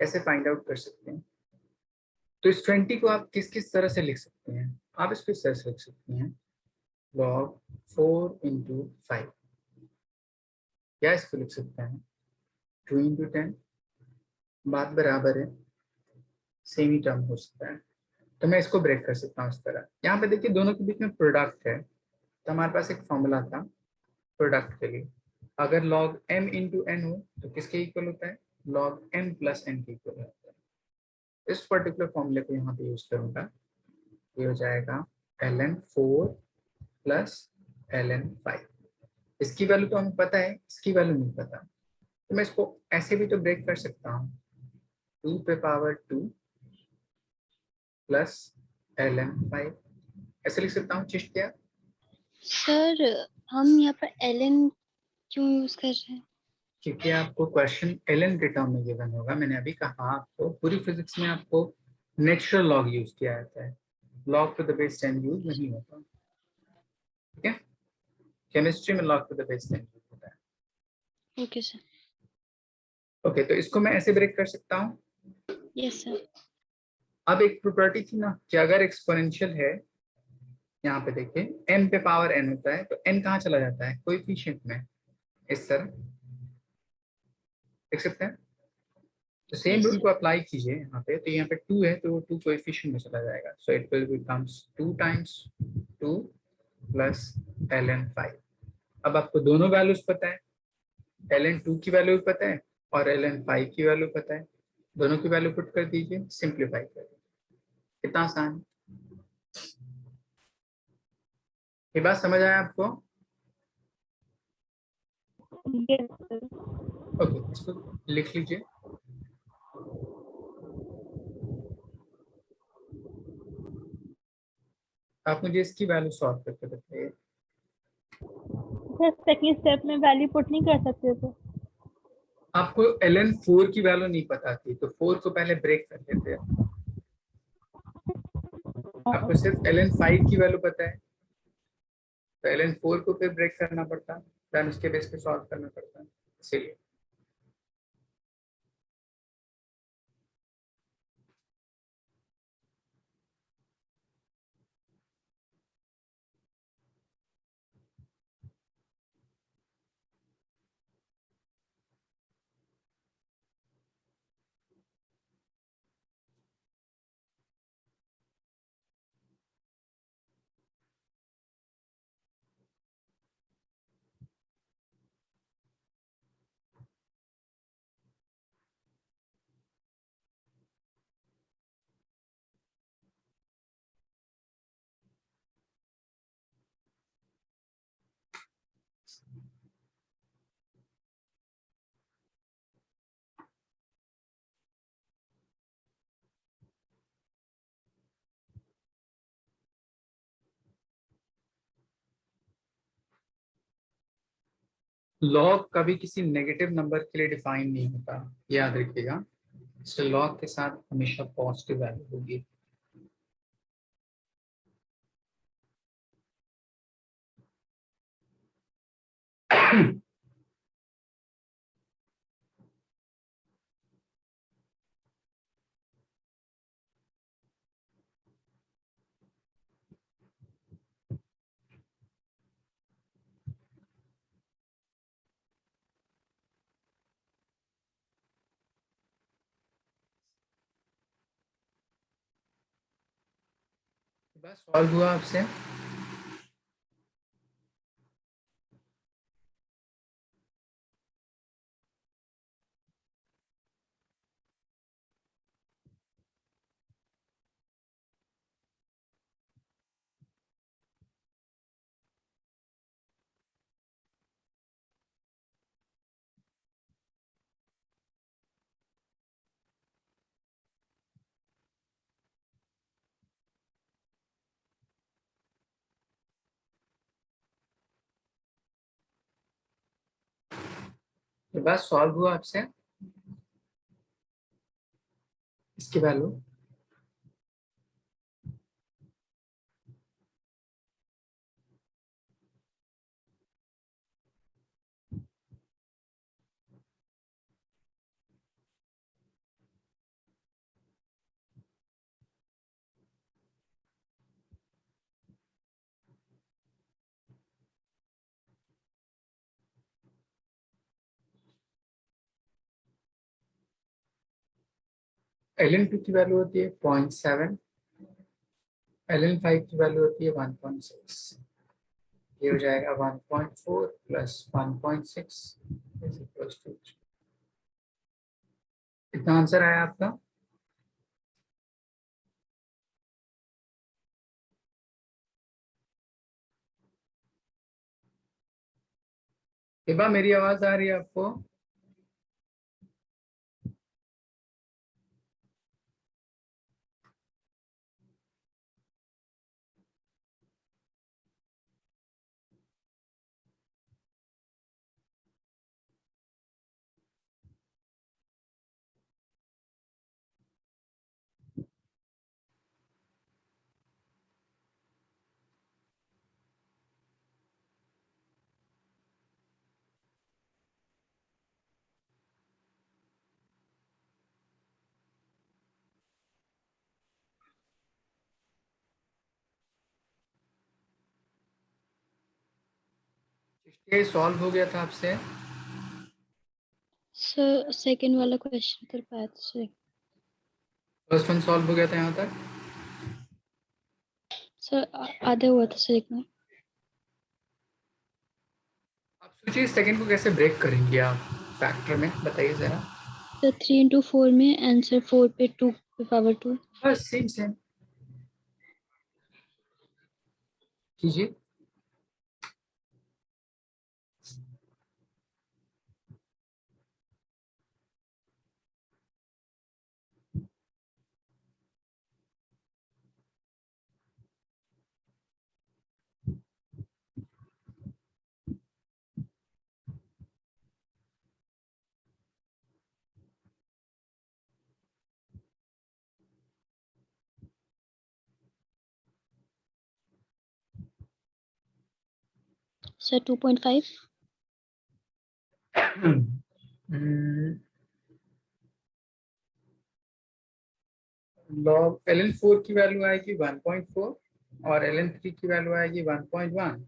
कैसे फाइंड आउट कर सकते हैं। तो इस 20 को आप किस किस तरह से लिख सकते हैं? आप इसको इस तरह से लिख सकते हैं, लॉग 4 इंटू 5, या इसको लिख सकते हैं 2 इंटू 10, बात बराबर है, सेम ही टर्म हो सकता है। तो मैं इसको ब्रेक कर सकता हूँ इस तरह। यहाँ पे देखिए दोनों के बीच में प्रोडक्ट है, तो हमारे पास एक फॉर्मूला था प्रोडक्ट के लिए। अगर log m इंटू एन हो तो किसके इक्वल होता है? log m प्लस एन के इक्वल होता है। इस पर्टिकुलर फॉर्मूले को यहाँ पे यूज करूंगा, ये हो जाएगा ln 4 प्लस ln 5। इसकी वैल्यू तो हमें पता है, इसकी वैल्यू नहीं पता, तो मैं इसको ऐसे भी तो ब्रेक कर सकता हूँ, 2 पे पावर 2 प्लस ln 5, ऐसे लिख सकता हूँ। चिश्तिया सर हम यहाँ पर एलन क्यों यूज कर रहे हैं? क्योंकि आपको क्वेश्चन ln के टर्म में गिवन होगा। मैंने अभी कहा आपको पूरी फिजिक्स में आपको नेचुरल लॉग यूज किया जाता है, log to the base 10 use नहीं होता। ठीक है, केमिस्ट्री में log to the base 10 use होता है। Okay sir. ओके, तो इसको मैं ऐसे ब्रेक कर सकता हूँ। Yes sir. अब एक प्रॉपर्टी थी ना कि अगर एक्सपोनेंशियल है, यहाँ पे देखिए m पे पावर n होता है, तो n कहाँ चला जाता है? कोएफिशिएंट में, इस तरह देख सकते हैं। तो सेम यस रूल सर। को अप्लाई कीजिए यहाँ पे, तो यहाँ पे 2 है तो वो 2 कोएफिशिएंट में चला जाएगा, so it will becomes 2 times 2 plus ln 5। अब आपको दोनों वैल्यूज पता है, ln 2 की वैल्यू पता है और ln 5 की वैल्यू पता है, दोनों की वैल्यू पुट कर दीजिए, सिंप्लीफाई कर दीजिए। कितना आसान है, ये बात समझ आया आपको? Yes sir. ओके, इसको लिख लीजिए। आप मुझे इसकी वैल्यू सॉल्व करके बताइए। सर सेकंड स्टेप में वैल्यू पुट नहीं कर सकते थे? आपको ln 4 की वैल्यू नहीं पता थी, तो 4 को पहले ब्रेक कर लेते हैं। आपको सिर्फ ln 5 की वैल्यू पता है, तो ln 4 को फिर ब्रेक करना पड़ता है, देन उसके बेस पे सॉल्व करना पड़ता है, इसीलिए। लॉग कभी किसी नेगेटिव नंबर के लिए डिफाइन नहीं होता, याद रखिएगा। लॉग के साथ हमेशा पॉजिटिव वैल्यू होगी। बस सॉल्व हुआ आपसे। बस सॉल्व हुआ आपसे इसकी वैल्यू। ln2 की वैल्यू होती है 0.7, ln5 की वैल्यू होती है 1.6। ये हो जाएगा 1.4 प्लस 1.6 इज इक्वल्स टू। कितना आंसर आया आपका? हिबा मेरी आवाज आ रही है आपको? ये सॉल्व हो गया था आपसे। सर सेकंड वाला क्वेश्चन कर पाया था सर। फर्स्ट वन सॉल्व हो गया था यहाँ तक। सर आधा हुआ था सर एक में। आप सोचिए सेकंड को कैसे ब्रेक करेंगे आप फैक्टर में, बताइए जरा। सर 3 into 4 में आंसर 4 पे 2 पे पावर 2। बस सेम सेम कीजिए। सर 2.5। लॉग ln4 की वैल्यू आएगी 1.4 और ln3 की वैल्यू आएगी 1.1।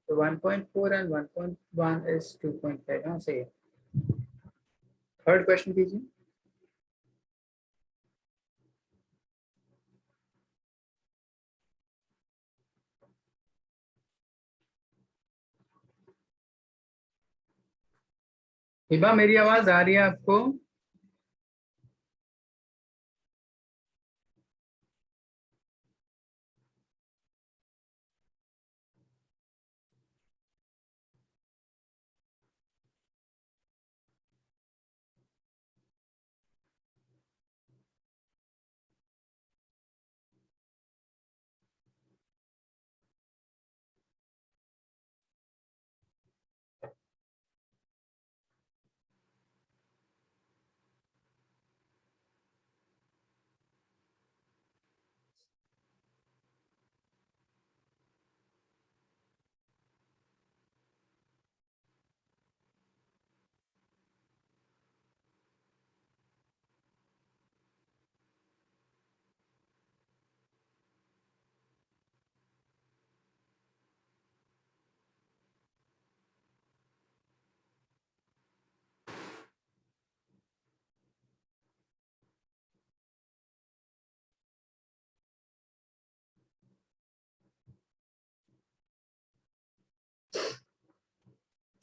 तो 1.4 एंड 1.1 इज 2.5। हाँ सही है। थर्ड क्वेश्चन कीजिए। हिबा मेरी आवाज आ रही है आपको?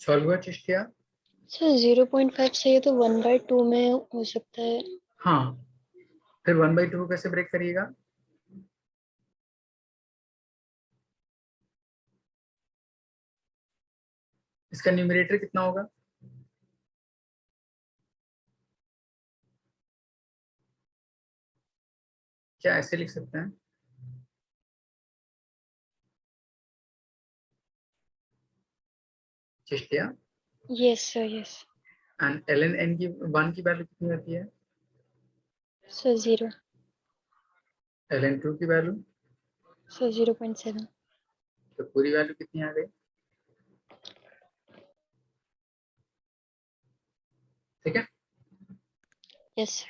सॉल्व हुआ चिश्तिया? सर 0.5 से ये तो 1/2 में हो सकता है। हाँ, फिर 1/2 कैसे ब्रेक करिएगा? इसका न्यूमरेटर कितना होगा? क्या ऐसे लिख सकते हैं? Chishtiya, yes sir yes. And ln n की 1 की वैल्यू कितनी होती है? सर 0। ln 2 की वैल्यू? सर 0.7। तो पूरी वैल्यू कितनी आ गई? ठीक है, यस।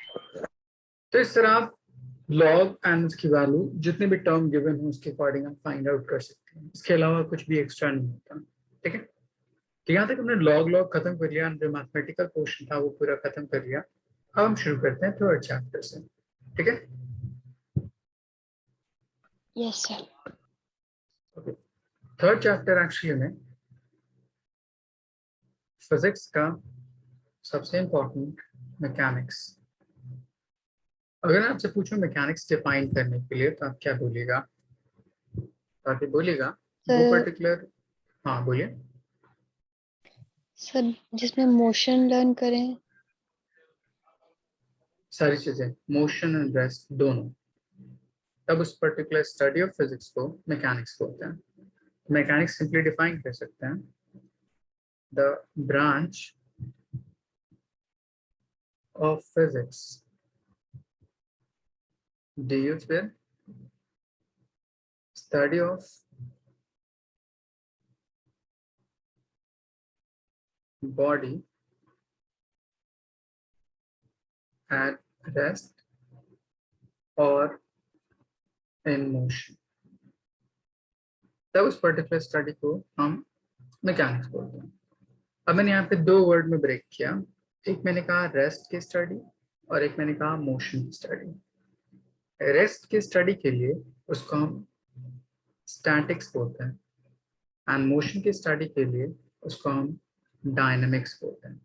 तो इस तरह आप लॉग एंड उसकी वैल्यू जितने भी टर्म गिवन हो उसके अकॉर्डिंग आप फाइंड आउट कर सकते हैं। इसके अलावा कुछ भी एक्स्ट्रा नहीं होता। ठीक है, तो यहाँ तक हमने लॉग लॉग खत्म कर लिया, जो मैथमेटिकल पोर्शन था वो पूरा खत्म कर लिया। अब हम शुरू करते हैं थर्ड चैप्टर से। ठीक है, yes sir. Okay. Third chapter actually में फिजिक्स का सबसे इम्पोर्टेंट मैकेनिक्स। अगर मैं आपसे पूछूं मैकेनिक्स डिफाइन करने के लिए तो आप क्या बोलिएगा? तो आप ये बोलिएगा वो सर पर्टिकुलर, हाँ बोलिए। सर जिसमें मोशन लर्न करें। सारी चीजें, मोशन एंड रेस्ट दोनों, तब उस पर्टिकुलर स्टडी ऑफ फिजिक्स को मैकेनिक्स बोलते हैं। मैकेनिक्स सिंपली डिफाइन कर सकते हैं the branch of physics deals with study of body at rest or in motion, तब उस पर्टिकुलर स्टडी को हम मैकेनिक्स बोलते हैं। अब मैंने यहाँ पे दो वर्ड में ब्रेक किया, एक मैंने कहा रेस्ट की स्टडी और एक मैंने कहा मोशन की स्टडी। रेस्ट की स्टडी के लिए उसको हम स्टैटिक्स बोलते हैं एंड मोशन की स्टडी के लिए उसको हम डायनामिक्स बोलते हैं।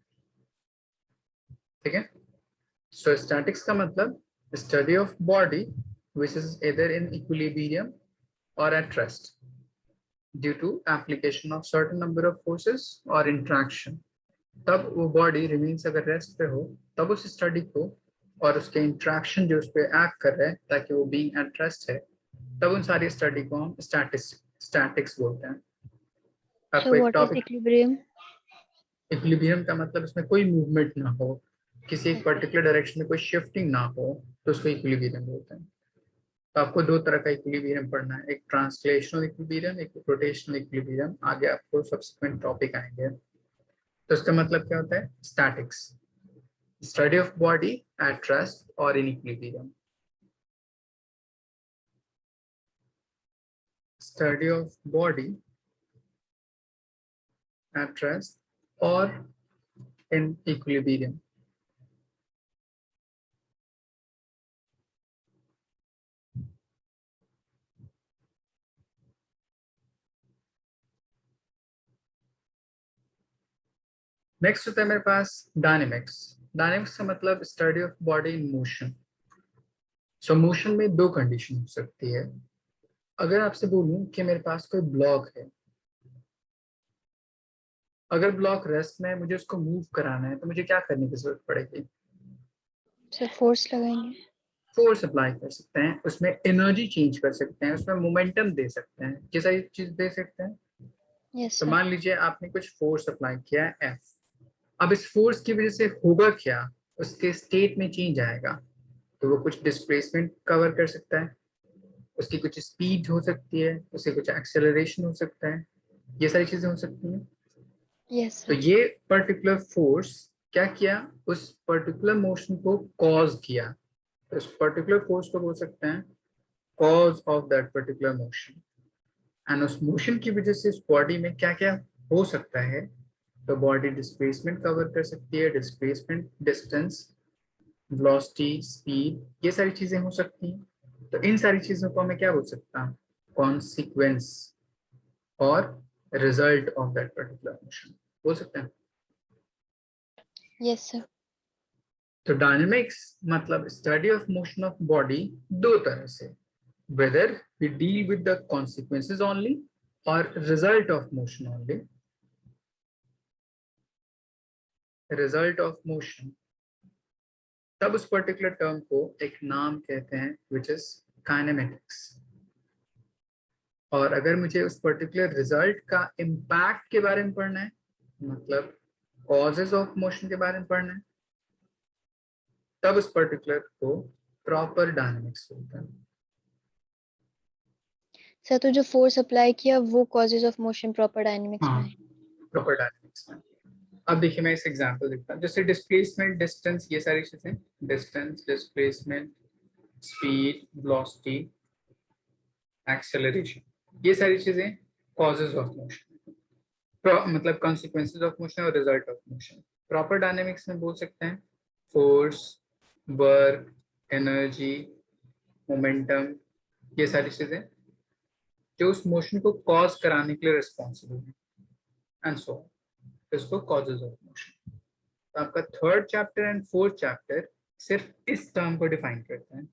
ठीक है, सो स्टैटिक्स का मतलब study of body which is either in equilibrium or at rest due to application of certain number of forces or interaction। तब वो बॉडी रिमेन्स अगर रेस्ट पे हो तब उस स्टडी को और उसके इंट्रैक्शन जो उस पर एक्ट कर रहे हैं ताकि वो बीइंग एट रेस्ट है, तब उन सारी स्टडी को हम स्टैटिक्स बोलते हैं। सर आपको एक what is topic, equilibrium? Equilibrium का मतलब उसमें कोई मूवमेंट ना हो, किसी एक ओके। पर्टिकुलर डायरेक्शन में कोई शिफ्टिंग ना हो, तो उसको इक्विलिब्रियम बोलते हैं। तो आपको दो तरह का इक्विलिब्रियम पढ़ना है, एक ट्रांसलेशनल इक्विलिब्रियम, एक रोटेशनल इक्विलिब्रियम। आगे आपको सब्सिक्वेंट टॉपिक आएंगे। तो इसका मतलब क्या होता है? Statics, study of body at rest और in equilibrium. Study of body at rest और इन इक्विलिब्रियम। नेक्स्ट होता है मेरे पास डायनेमिक्स। डायनेमिक्स का मतलब study of body in motion. So motion में दो कंडीशन हो सकती है। अगर आपसे बोलूं कि मेरे पास कोई ब्लॉक है, अगर ब्लॉक रेस्ट में है, मुझे उसको मूव कराना है, तो मुझे क्या करने की जरूरत पड़ेगी? सर फोर्स लगाएंगे। फोर्स अप्लाई कर सकते हैं, उसमें एनर्जी चेंज कर सकते हैं, उसमें मोमेंटम दे सकते हैं, ये सारी चीज दे सकते हैं। यस तो सर। मान लीजिए आपने कुछ फोर्स अप्लाई किया है एफ। अब इस फोर्स की वजह से होगा क्या? उसके स्टेट में चेंज आएगा। तो वो कुछ डिस्प्लेसमेंट कवर कर सकता है, उसकी कुछ स्पीड हो सकती है, उससे कुछ एक्सेलरेशन हो सकता है, ये सारी चीजें हो सकती हैं। यस तो सर। ये पर्टिकुलर फोर्स क्या किया? उस पर्टिकुलर मोशन को कॉज किया। तो उस पर्टिकुलर फोर्स को बोल सकते हैं cause of that particular motion. And उस मोशन की वजह से इस बॉडी में क्या क्या हो सकता है? तो बॉडी डिस्प्लेसमेंट कवर कर सकती है, डिस्प्लेसमेंट, डिस्टेंस, वेलोसिटी, स्पीड, ये सारी चीजें हो सकती हैं। तो इन सारी चीजों को मैं क्या बोल सकता हूँ? कॉन्सिक्वेंस और result of that particular motion. बोल सकते हैं। Yes sir. तो डायनेमिक्स मतलब study of motion of body दो तरह से, whether we deal with the consequences only or result of motion only. Result of motion, तब उस पर्टिकुलर टर्म को एक नाम कहते हैं which is kinematics. और अगर मुझे उस पर्टिकुलर रिजल्ट का इम्पैक्ट के बारे में पढ़ना है, मतलब कॉजेज ऑफ मोशन के बारे में पढ़ना है, तब उस पर्टिकुलर को प्रॉपर डायनेमिक्स बोलते हैं। सर तो जो फोर्स अप्लाई किया वो causes of motion proper dynamics में हाँ, है। प्रॉपर डायनेमिक्स में। अब देखिए मैं इस एग्जांपल देखता हूँ, जैसे डिस्प्लेसमेंट, डिस्टेंस, ये सारी चीजें, distance, displacement, speed, velocity, acceleration, ये सारी चीजें कॉजेज ऑफ मोशन, मतलब कॉन्सिक्वेंसेज ऑफ मोशन और result of motion. Proper dynamics में बोल सकते हैं फोर्स, वर्क, एनर्जी, मोमेंटम, ये सारी चीजें जो उस मोशन को कॉज कराने के लिए रिस्पॉन्सिबल है, एंड सो इसको कॉजेज ऑफ मोशन। तो आपका third chapter and fourth chapter सिर्फ इस टर्म को डिफाइन करते हैं,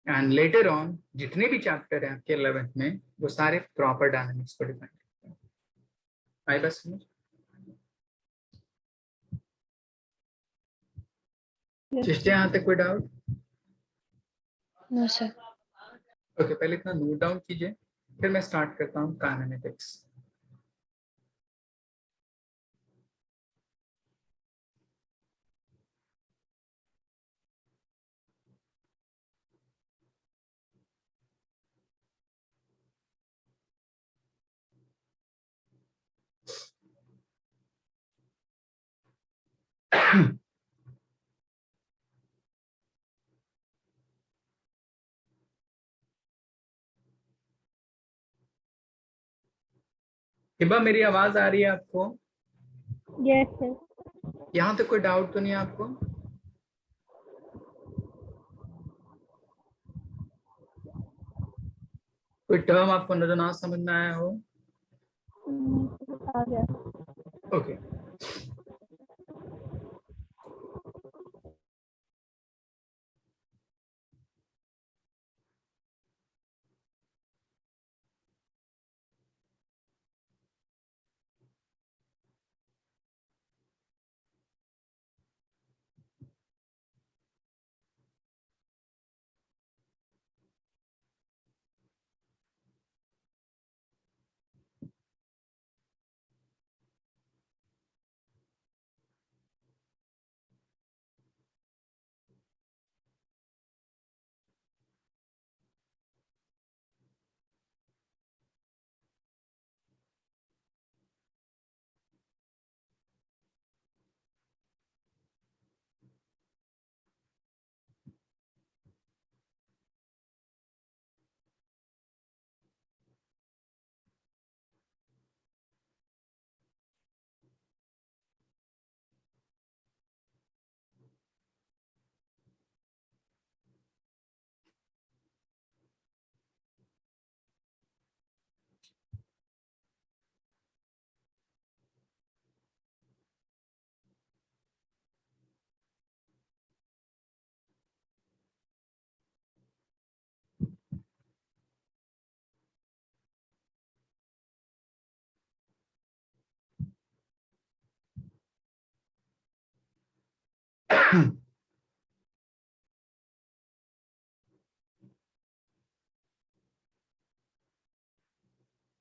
एंड लेटर ऑन जितने भी चैप्टर हैं आपके 11th में वो सारे प्रॉपर डायनामिक्स को डिफाइन करते हैं। आई बस समझ? जिससे यहाँ तक कोई डाउट? No sir. ओके, पहले इतना नोट डाउन कीजिए, फिर मैं स्टार्ट करता हूँ काइनेमेटिक्स। हिबा, मेरी आवाज आ रही है आपको? Yes sir. यहाँ तक कोई डाउट तो नहीं है आपको? कोई टर्म आपको नजर ना समझ में आया हो? आ गया। ओके,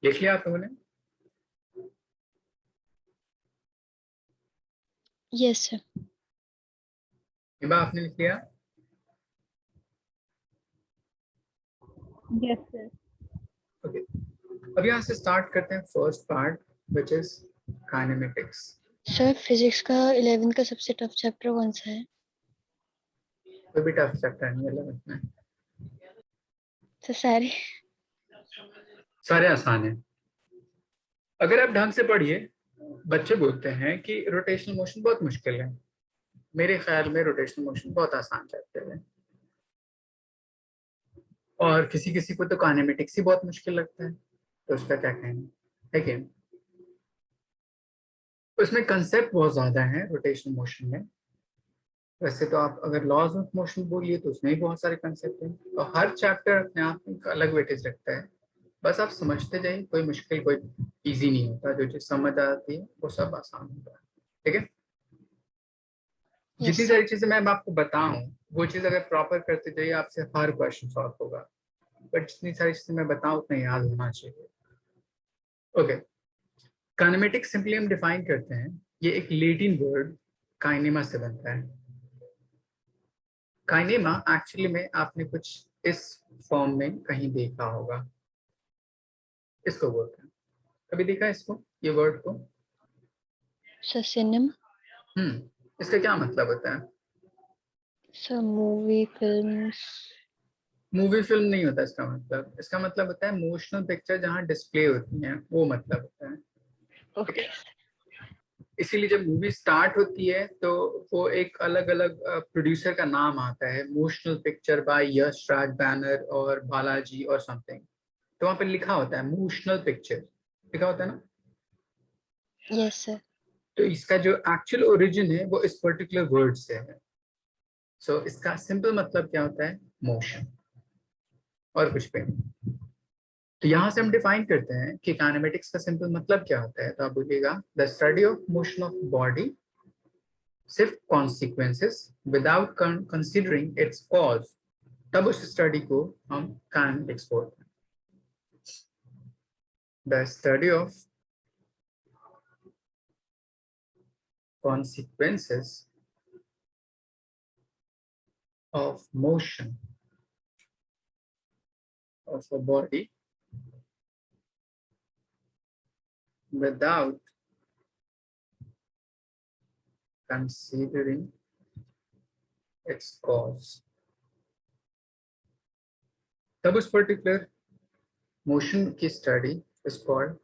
लिख लिया आप लोगों ने? Yes sir. हिबा, आपने लिख लिया? Yes sir. ओके, अब यहाँ से स्टार्ट करते हैं first part which is kinematics. Sir physics का 11 का सबसे टफ चैप्टर कौन सा है? कोई भी टफ चैप्टर नहीं है 11th में, तो सारे। सारे आसान हैं अगर आप ढंग से पढ़िए। बच्चे बोलते हैं कि रोटेशनल मोशन बहुत मुश्किल है, मेरे ख्याल में रोटेशनल मोशन बहुत आसान चैप्टर है, और किसी किसी को तो काइनेमेटिक्स ही बहुत मुश्किल लगता है, तो उसका क्या कहना है कि? उसमें कंसेप्ट बहुत ज्यादा है रोटेशनल मोशन में। वैसे तो आप अगर लॉज ऑफ मोशन बोलिए तो उसमें भी बहुत सारे कंसेप्ट हैं, तो हर चैप्टर अपने आप में एक अलग वेटेज रखता है। बस आप समझते जाइए, कोई मुश्किल कोई इजी नहीं होता, जो चीज समझ आती है वो सब आसान होता है। ठीक है, यस जितनी सर। सारी चीजें मैं आपको बताऊं वो चीज अगर प्रॉपर करते जाइए आपसे हर क्वेश्चन सॉल्व होगा, बट जितनी सारी चीजें मैं बताऊं उतना याद होना चाहिए। ओके, काइनेमेटिक्स सिंपली हम डिफाइन करते हैं, ये एक लैटिन वर्ड काइनेमा से बनता है। काइनेमा एक्चुअली में आपने कुछ इस फॉर्म में कहीं देखा होगा, इसको बोलते हैं, कभी देखा है इसको, ये वर्ड को? Sir cinema. इसका क्या मतलब होता है? Sir movie films. Movie film नहीं होता इसका मतलब, इसका मतलब होता है इमोशनल पिक्चर जहाँ डिस्प्ले होती है, वो मतलब होता है। ठीक ओके। है, इसीलिए जब मूवी स्टार्ट होती है तो वो एक अलग अलग प्रोड्यूसर का नाम आता है, emotional picture bye Yash Raj banner और बालाजी और समथिंग, तो वहां पे लिखा होता है इमोशनल पिक्चर, लिखा होता है ना। Yes sir. तो इसका जो एक्चुअल ओरिजिन है वो इस पर्टिकुलर वर्ड से है। सो इसका सिंपल मतलब क्या होता है, मोशन, और कुछ भी नहीं। तो यहाँ से हम डिफाइन करते हैं कि काइनेमेटिक्स का सिंपल मतलब क्या होता है, तो आप बोलिएगा the study of motion of body, सिर्फ consequences without considering its cause, तब उस स्टडी को हम काइनेमेटिक्स बोलते हैं। The study of consequences of motion of a body without considering its cause, तब उस पर्टिकुलर मोशन की स्टडी इज कॉल्ड,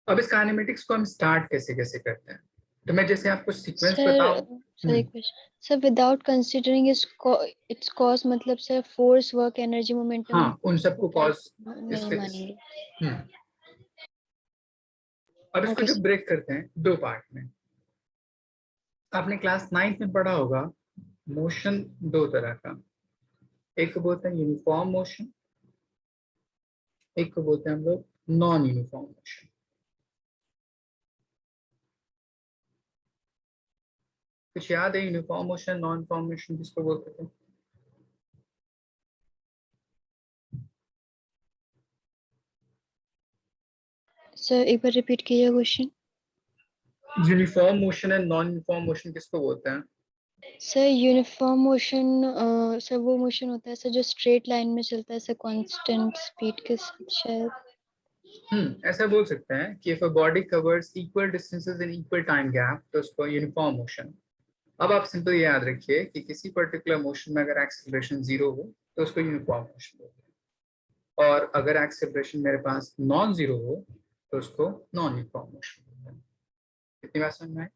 अब इस काइनेमेटिक्स को हम स्टार्ट कैसे कैसे करते हैं, तो मैं जैसे आपको सीक्वेंस सर बताऊं। सर एक question sir, without considering its cause मतलब sir force work energy momentum हाँ, उन सबको होता है, कॉज नहीं मानेंगे। अब इसको ओके जो सर। ब्रेक करते हैं दो पार्ट में, आपने क्लास 9th में पढ़ा होगा मोशन दो तरह का, एक को बोलते हैं यूनिफॉर्म मोशन, एक को बोलते हैं हम लोग नॉन यूनिफॉर्म मोशन। कुछ याद है uniform motion non uniform motion किसको बोलते थे? सर एक बार रिपीट कीजिए question. Uniform motion and non uniform motion किसको बोलते हैं? सर यूनिफॉर्म मोशन सर वो मोशन होता है सर जो स्ट्रेट लाइन में चलता है सर, कांस्टेंट स्पीड के साथ शायद। ऐसा बोल सकते हैं कि if a body covers equal distances in equal time gap तो उसको यूनिफॉर्म मोशन। अब आप सिंपल ये याद रखिए कि किसी पर्टिकुलर मोशन में अगर एक्सेलरेशन 0 हो तो उसको यूनिफॉर्म मोशन बोलते हैं, और अगर एक्सेलरेशन मेरे पास नॉन जीरो हो तो उसको नॉन यूनिफॉर्म मोशन बोलते हैं। कितनी बात समझ में आई?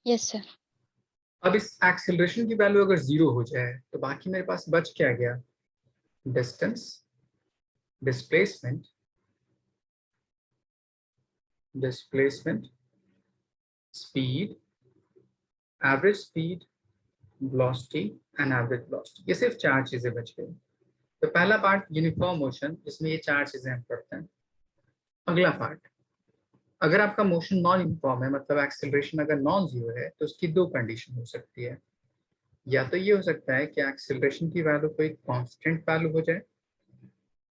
Yes sir. अब इस एक्सेलरेशन की वैल्यू अगर 0 हो जाए तो बाकी मेरे पास बच क्या गया, distance, displacement, speed, average speed, velocity and average velocity, ये सिर्फ चार चीजें बच गई। तो पहला पार्ट यूनिफॉर्म मोशन, जिसमें ये चार चीजें हम पढ़ते हैं। अगला पार्ट, अगर आपका मोशन नॉन यूनिफॉर्म है, मतलब एक्सेलरेशन अगर नॉन जीरो है, तो उसकी दो कंडीशन हो सकती है। या तो ये हो सकता है कि एक्सेलरेशन की वैल्यू कोई कांस्टेंट वैल्यू हो जाए,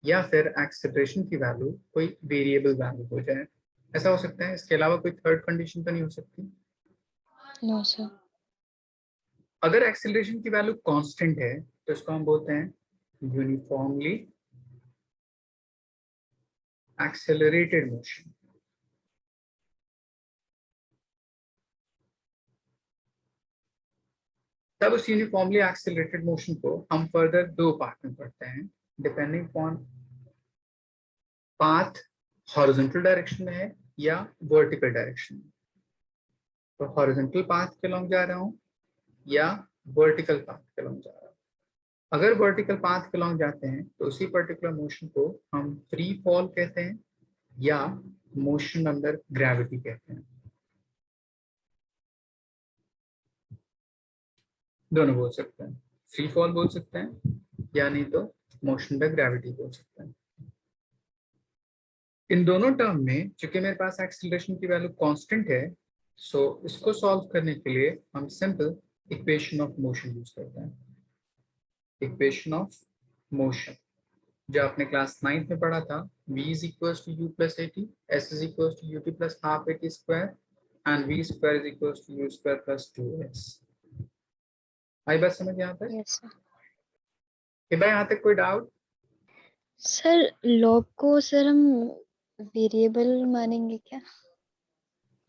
या फिर एक्सेलरेशन की वैल्यू कोई वेरिएबल वैल्यू हो जाए, ऐसा हो सकता है। इसके अलावा कोई थर्ड कंडीशन तो नहीं हो सकती। No sir. अगर एक्सेलरेशन की वैल्यू कांस्टेंट है तो इसको हम बोलते हैं यूनिफॉर्मली एक्सेलरेटेड मोशन। तब उस यूनिफॉर्मली एक्सेलरेटेड मोशन को हम फर्दर दो पार्ट में पढ़ते हैं, depending upon path horizontal direction में है या वर्टिकल डायरेक्शन में। तो हॉरिजॉन्टल पाथ के लॉन्ग जा रहा हूं या वर्टिकल पाथ के अलॉन्ग जा रहा है। अगर वर्टिकल पाथ के अलॉन्ग जाते हैं तो उसी पर्टिकुलर मोशन को हम फ्री फॉल कहते हैं या मोशन अंडर ग्रेविटी कहते हैं। दोनों बोल सकते हैं, फ्री फॉल बोल सकते हैं या नहीं तो मोशन बाय ग्रेविटी बोल सकते हैं। इन दोनों टर्म में चूंकि मेरे पास एक्सीलरेशन की वैल्यू कांस्टेंट है, सो इसको सॉल्व करने के लिए हम simple equation of motion use करते हैं। इक्वेशन ऑफ मोशन जो आपने क्लास 9th में पढ़ा था, v is equals to u plus at, s is equals to ut plus half at square and v square is equals to u square plus 2s। आई बात समझ यहाँ तक? Yes sir. कि भाई यहाँ तक कोई डाउट? सर लॉग को सर हम वेरिएबल मानेंगे क्या?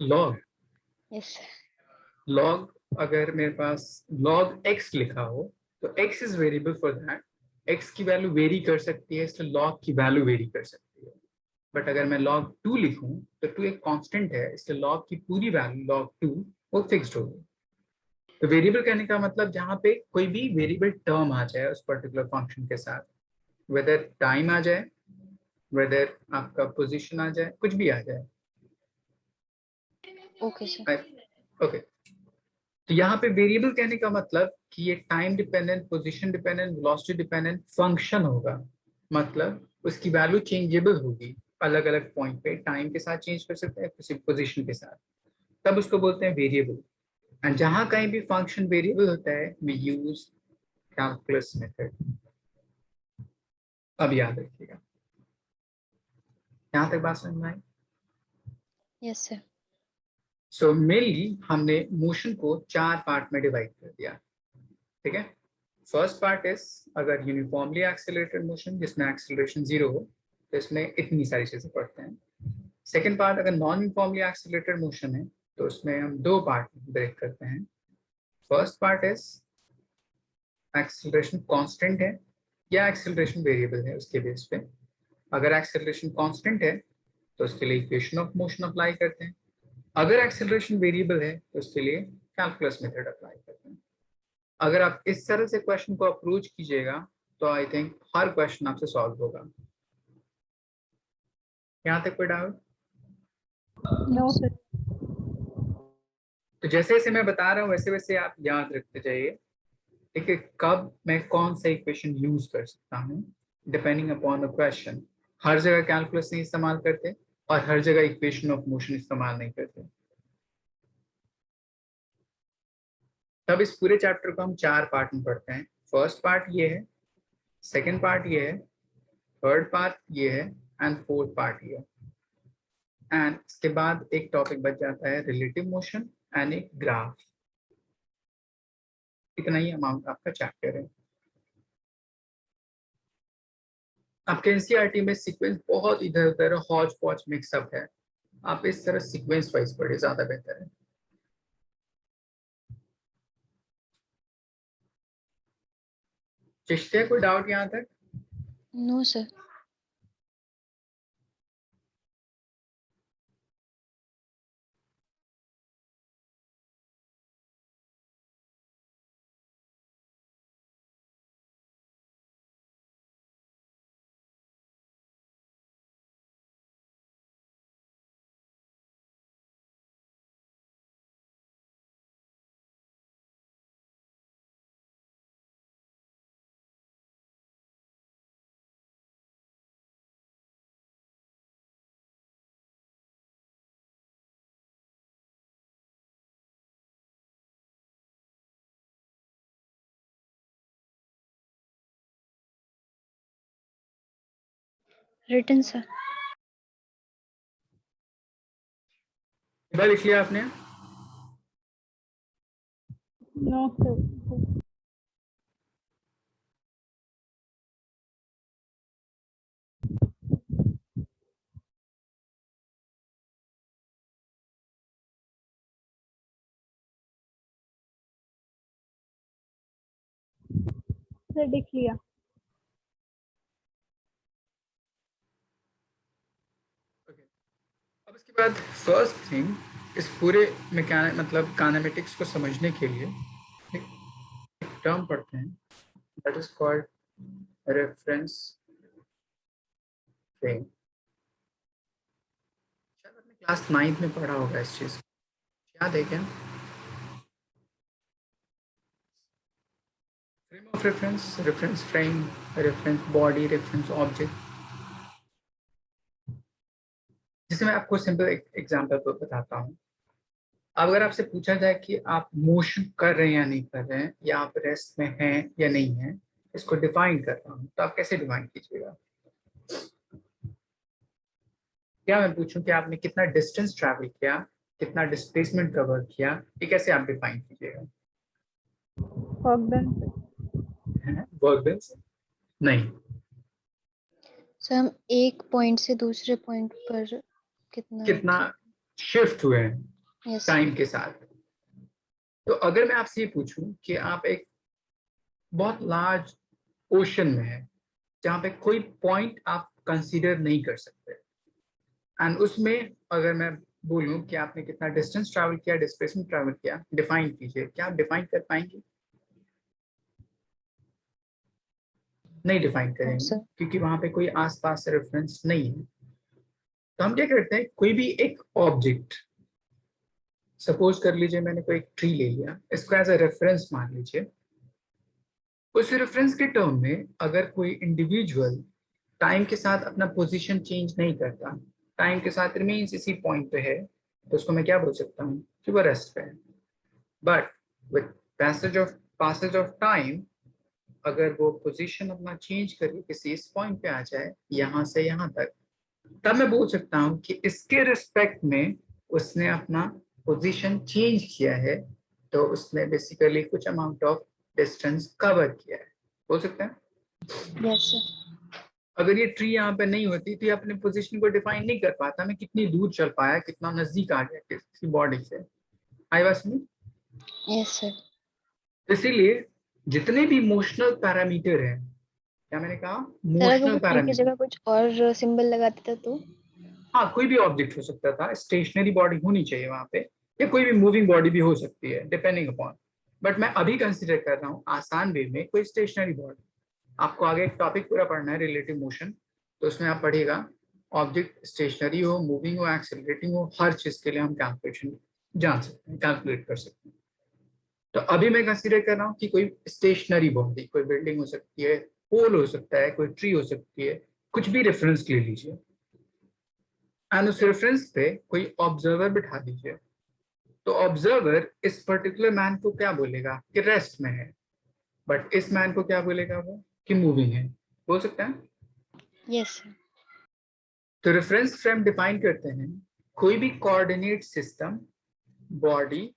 लॉग? Yes sir. लॉग अगर मेरे पास log x लिखा हो तो x is variable for that, x की वैल्यू वेरी कर सकती है, इसलिए log की वैल्यू वेरी कर सकती है। बट अगर मैं log 2 लिखूं तो 2 एक कांस्टेंट है, इसलिए log की पूरी वैल्यू log 2 वो फिक्स्ड होगी। तो वेरिएबल कहने का मतलब जहाँ पे कोई भी वेरिएबल टर्म आ जाए उस पर्टिकुलर फंक्शन के साथ, वेदर टाइम आ जाए, वेदर आपका पोजीशन आ जाए, कुछ भी आ जाए। Okay sir. ओके, तो यहाँ पे वेरिएबल कहने का मतलब कि ये time dependent, position dependent, velocity dependent function होगा, मतलब उसकी वैल्यू चेंजेबल होगी, अलग अलग पॉइंट पे टाइम के साथ चेंज कर सकते हैं, किसी पोजीशन के साथ, तब उसको बोलते हैं वेरिएबल। एंड जहां कहीं भी फंक्शन वेरिएबल होता है वी यूज कैलकुलस मेथड। अब याद रखिएगा, यहाँ तक बात समझ में आई? Yes sir. सो मेनली हमने मोशन को 4 पार्ट में डिवाइड कर दिया, ठीक है। फर्स्ट पार्ट इज अगर यूनिफॉर्मली एक्सेलरेटेड मोशन जिसमें एक्सेलरेशन 0 हो तो इसमें इतनी सारी चीजें पढ़ते हैं। सेकेंड पार्ट अगर नॉन यूनिफॉर्मली एक्सेलरेटेड मोशन है तो उसमें हम 2 पार्ट ब्रेक करते हैं। First part is acceleration constant है या एक्सेलरेशन वेरिएबल है, उसके बेस पे अगर एक्सेलरेशन कांस्टेंट है तो उसके लिए इक्वेशन ऑफ मोशन अप्लाई करते हैं, अगर एक्सेलरेशन वेरिएबल है तो उसके लिए कैलकुलस मेथड अप्लाई करते हैं। अगर आप इस तरह से क्वेश्चन को अप्रोच कीजिएगा तो आई थिंक हर क्वेश्चन आपसे सॉल्व होगा। यहाँ तक कोई डाउट? No sir. तो जैसे जैसे मैं बता रहा हूँ वैसे वैसे आप याद रखते जाइए, ठीक है, कब मैं कौन सा इक्वेशन यूज कर सकता हूँ डिपेंडिंग अपॉन द क्वेश्चन। हर जगह कैलकुलस नहीं इस्तेमाल करते और हर जगह इक्वेशन ऑफ मोशन इस्तेमाल नहीं करते। तब इस पूरे चैप्टर को हम 4 पार्ट में पढ़ते हैं। फर्स्ट पार्ट ये है, सेकेंड पार्ट ये है, थर्ड पार्ट ये है एंड फोर्थ पार्ट ये है। एंड इसके बाद एक टॉपिक बच जाता है रिलेटिव मोशन एंड एक ग्राफ। इतना ही अमाउंट आपका चैप्टर है। आपके एनसीईआरटी में सीक्वेंस बहुत इधर उधर हौच पौच मिक्सअप है, आप इस तरह सीक्वेंस वाइज पढ़े ज्यादा बेहतर है। चिश्तिया कोई डाउट यहाँ तक? No sir. Written sir. लिख लिया आपने? No sir. सर लिख लिया। अब इसके बाद फर्स्ट थिंग, इस पूरे मैकेनिक मतलब काइनेमेटिक्स को समझने के लिए टर्म पढ़ते हैं that is called reference frame. शायद आपने क्लास 9th में पढ़ा होगा इस चीज को, याद है क्या? Frame of reference, reference frame, reference body, reference object. जिसे मैं आपको सिंपल एग्जांपल पर बताता हूँ। अब अगर आपसे पूछा जाए कि आप मोशन कर रहे हैं या नहीं कर रहे हैं, या आप रेस्ट में हैं या नहीं है, इसको डिफाइन कर रहा हूँ, तो आप कैसे डिफाइन कीजिएगा? क्या मैं पूछूं कि आपने कितना डिस्टेंस ट्रैवल किया, कितना डिस्प्लेसमेंट कवर किया, ये कैसे आप डिफाइन कीजिएगा? Work done. वर्क डन से नहीं। सर हम एक पॉइंट से दूसरे पॉइंट पर कितना शिफ्ट हुए हैं यस टाइम के साथ। तो अगर मैं आपसे ये पूछूं कि आप एक बहुत लार्ज ओशन में है जहाँ पे कोई पॉइंट आप कंसीडर नहीं कर सकते, एंड उसमें अगर मैं बोलूं कि आपने कितना डिस्टेंस ट्रैवल किया, डिस्प्लेसमेंट ट्रैवल किया, डिफाइन कीजिए, क्या आप डिफाइन कर पाएंगे? नहीं डिफाइन करेंगे सर क्योंकि वहां पे कोई आसपास रेफरेंस नहीं है। तो हम क्या करते हैं, कोई भी एक ऑब्जेक्ट, सपोज कर लीजिए मैंने कोई एक ट्री ले लिया, इसको एज अ रेफरेंस मान लीजिए। उस रेफरेंस के टर्म में अगर कोई इंडिविजुअल टाइम के साथ अपना पोजीशन चेंज नहीं करता, टाइम के साथ रिमेन्स इसी पॉइंट पे है, तो उसको मैं क्या बोल सकता हूँ कि वो रेस्ट पे है। But with passage of time अगर वो पोजीशन अपना चेंज करके किसी इस पॉइंट पे आ जाए, यहाँ से यहाँ तक, तब मैं बोल सकता हूँ कि इसके रिस्पेक्ट में उसने अपना पोजीशन चेंज किया है, तो उसने बेसिकली कुछ अमाउंट ऑफ डिस्टेंस कवर किया है। बोल सकते हैं। यस सर अगर ये ट्री यहाँ पे नहीं होती तो ये अपने पोजीशन को डिफाइन नहीं कर पाता, मैं कितनी दूर चल पाया, कितना नजदीक आ गया किसी बॉडी से। आई बात समझ? यस सर इसीलिए जितने भी इमोशनल पैरामीटर है, क्या मैंने कहा? सर अगर इमोशनल वो ट्री की पैरामीटर। जगह कुछ और सिंबल लगा देता तो हाँ, कोई भी ऑब्जेक्ट हो सकता था, स्टेशनरी बॉडी होनी चाहिए वहां पे, या कोई भी मूविंग बॉडी भी हो सकती है डिपेंडिंग अपॉन। बट मैं अभी कंसिडर कर रहा हूँ आसान वे में कोई स्टेशनरी बॉडी। आपको आगे एक टॉपिक पूरा पढ़ना है रिलेटिव मोशन, तो उसमें आप पढ़िएगा ऑब्जेक्ट स्टेशनरी हो, मूविंग हो, एक्सेलरेटिंग हो, हर चीज के लिए हम कैलकुलेशन जान सकते हैं, कैलकुलेट कर सकते हैं। तो अभी मैं कंसिडर कर रहा हूँ कि कोई स्टेशनरी बॉडी, कोई बिल्डिंग हो सकती है, पोल हो सकता है, कोई ट्री हो सकती है, कुछ भी रेफरेंस ले लीजिए, एंड उस रेफरेंस पे कोई ऑब्जर्वर बिठा दीजिए। तो ऑब्जर्वर इस पर्टिकुलर मैन को क्या बोलेगा कि रेस्ट में है, बट इस मैन को क्या बोलेगा वो कि मूविंग है। बोल सकता है। यस सर तो रेफरेंस फ्रेम डिफाइन करते हैं कोई भी कोऑर्डिनेट सिस्टम, बॉडी,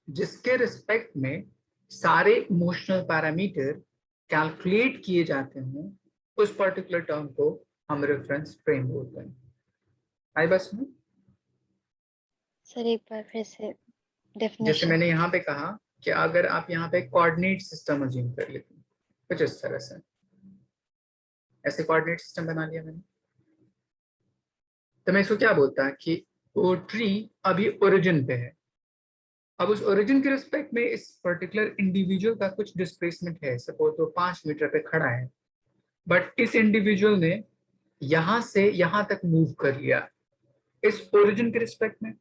जिसके रिस्पेक्ट में सारे इमोशनल पैरामीटर कैलकुलेट किए जाते हैं, उस पर्टिकुलर टर्म को हम रेफरेंस फ्रेम बोलते हैं। आई बस में सर एक बार फिर से जैसे डेफिनेशन मैंने यहाँ पे कहा कि अगर आप यहाँ पे कोऑर्डिनेट सिस्टम अज्यूम कर लेते हैं कुछ इस तरह से, ऐसे कोऑर्डिनेट सिस्टम बना लिया मैंने, तो मैं इसको क्या बोलता है कि वो ट्री अभी ओरिजिन पे है। अब उस ओरिजिन के रिस्पेक्ट में इस पर्टिकुलर इंडिविजुअल का कुछ डिस्प्लेसमेंट है, सपोज वो 5 मीटर पे खड़ा है, बट इस इंडिविजुअल ने यहां से यहां तक मूव कर लिया इस ओरिजिन के रिस्पेक्ट में।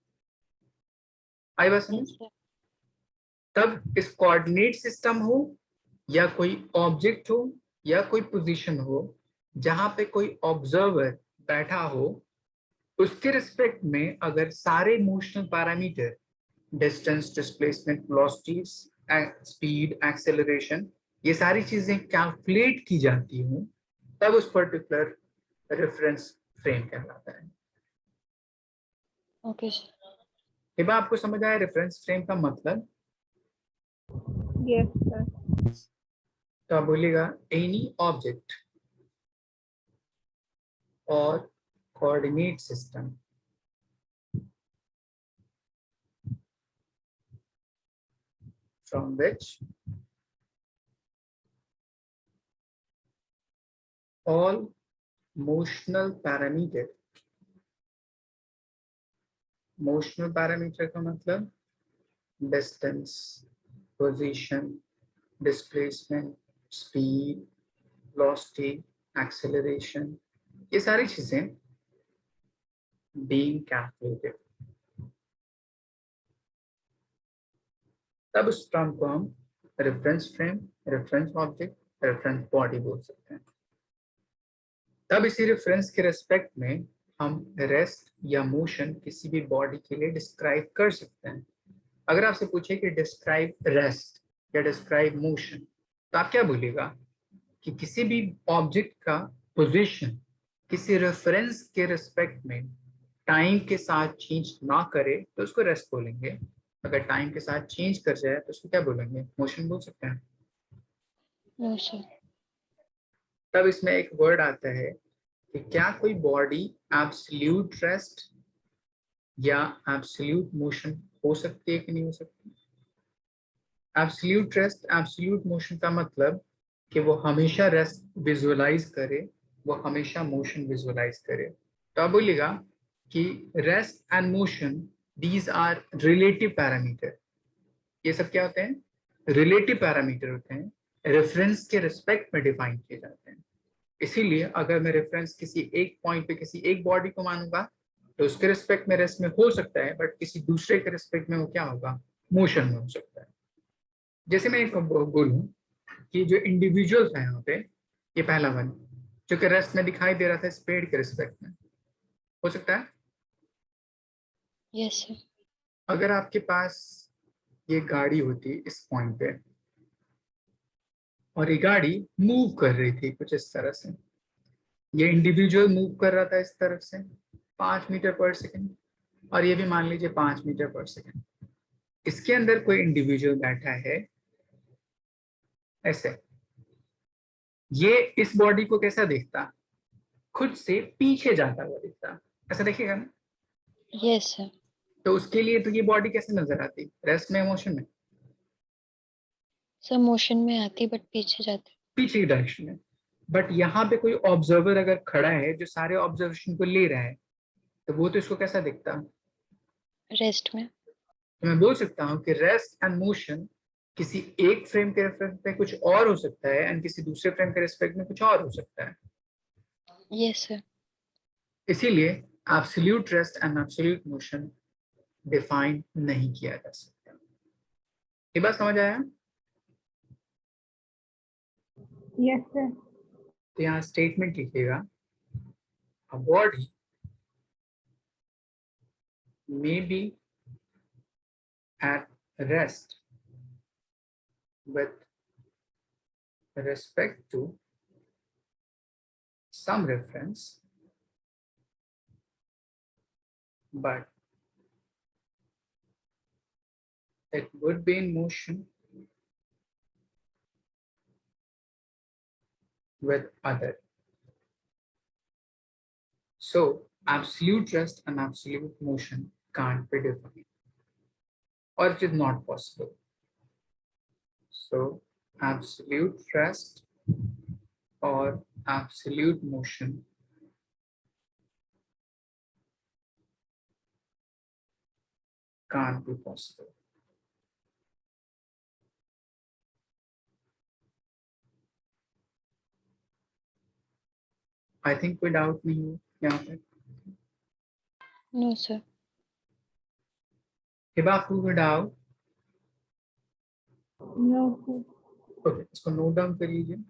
आई बात समझ? यस सर तब इस कोऑर्डिनेट सिस्टम हो, या कोई ऑब्जेक्ट हो, या कोई पोजीशन हो, जहां पे कोई ऑब्जर्वर बैठा हो, उसके रिस्पेक्ट में अगर सारे emotional parameter, distance, displacement, velocity, speed, acceleration, ये सारी चीजें कैलकुलेट की जाती हूँ, तब उस पर्टिकुलर रेफरेंस फ्रेम कहलाता है। ओके सर ये बात आपको समझ आया रेफरेंस फ्रेम का मतलब? Yes sir. तो आप बोलिएगा एनी ऑब्जेक्ट और coordinate system from which all motional parameter, motional parameter का मतलब distance, position, displacement, speed, velocity, acceleration, ये सारी चीजें बीइंग कैलकुलेटेड। तब उस टर्म को हम reference frame, reference object, reference body बोल सकते हैं। तब इसी रेफरेंस के रेस्पेक्ट में हम रेस्ट या मोशन किसी भी बॉडी के लिए डिस्क्राइब कर सकते हैं। अगर आपसे पूछे कि डिस्क्राइब रेस्ट या डिस्क्राइब मोशन, तो आप क्या बोलेगा कि किसी भी ऑब्जेक्ट का पोजीशन किसी रेफरेंस के रिस्पेक्ट में टाइम के साथ चेंज ना करे तो उसको रेस्ट बोलेंगे। अगर टाइम के साथ चेंज कर जाए तो उसको क्या बोलेंगे? मोशन बोल सकते हैं। No sir. तब इसमें एक वर्ड आता है कि क्या कोई बॉडी एब्सोल्यूट रेस्ट या एब्सोल्यूट मोशन हो सकती है कि नहीं हो सकती। एब्सोल्यूट रेस्ट, एब्सोल्यूट मोशन का मतलब कि वो हमेशा रेस्ट विजुअलाइज करे, वो हमेशा मोशन विजुअलाइज करे। तो आप बोलिएगा कि rest and motion these are relative parameter. ये सब क्या होते हैं? रिलेटिव पैरामीटर होते हैं, रेफरेंस के रिस्पेक्ट में डिफाइन किए जाते हैं। इसीलिए अगर मैं रेफरेंस किसी एक पॉइंट पे किसी एक बॉडी को मानूंगा तो उसके रिस्पेक्ट में रेस्ट में हो सकता है, बट किसी दूसरे के रिस्पेक्ट में वो क्या होगा? मोशन में हो सकता है। जैसे मैं एक बोलूं कि जो इंडिविजुअल्स है यहाँ पे, ये पहला वन जो कि रेस्ट में दिखाई दे रहा था स्पेड के रिस्पेक्ट में, हो सकता है। Yes sir. अगर आपके पास ये गाड़ी होती इस पॉइंट पे और ये गाड़ी मूव कर रही थी कुछ इस तरह से, ये इंडिविजुअल मूव कर रहा था इस तरफ से 5 मीटर पर सेकेंड, और ये भी मान लीजिए 5 मीटर पर सेकेंड। इसके अंदर कोई इंडिविजुअल बैठा है ऐसे, ये इस बॉडी को कैसा देखता? खुद से पीछे जाता हुआ दिखता, ऐसा देखिएगा ना। Yes sir. तो उसके लिए तो ये बॉडी कैसे नजर आती? रेस्ट में, मोशन में? सर मोशन में आती बट पीछे जाती। पीछे की डायरेक्शन में। बट यहाँ पे कोई ऑब्जर्वर अगर खड़ा है जो सारे ऑब्जर्वेशन को ले रहा है, तो वो तो इसको कैसा दिखता? रेस्ट में। तो मैं बोल सकता हूँ कि रेस्ट एंड मोशन किसी एक फ्रेम के रेस्पेक्ट में कुछ और हो सकता है एंड किसी दूसरे फ्रेम के रेस्पेक्ट में कुछ और हो सकता है। Yes sir. इसीलिए absolute rest and absolute motion define नहीं किया जा सकता। ये बात समझ आया? Yes sir. तो यहाँ स्टेटमेंट लिखिएगा, a body may be at rest with respect to some reference, but it would be in motion with other. So absolute rest and absolute motion can't be defined, or it is not possible. So absolute rest or absolute motion can't be possible. I think कोई डाउट नहीं है यहाँ पे? No sir. हिबा कोई डाउट? No sir. ओके, इसको नोट डाउन कर लीजिए।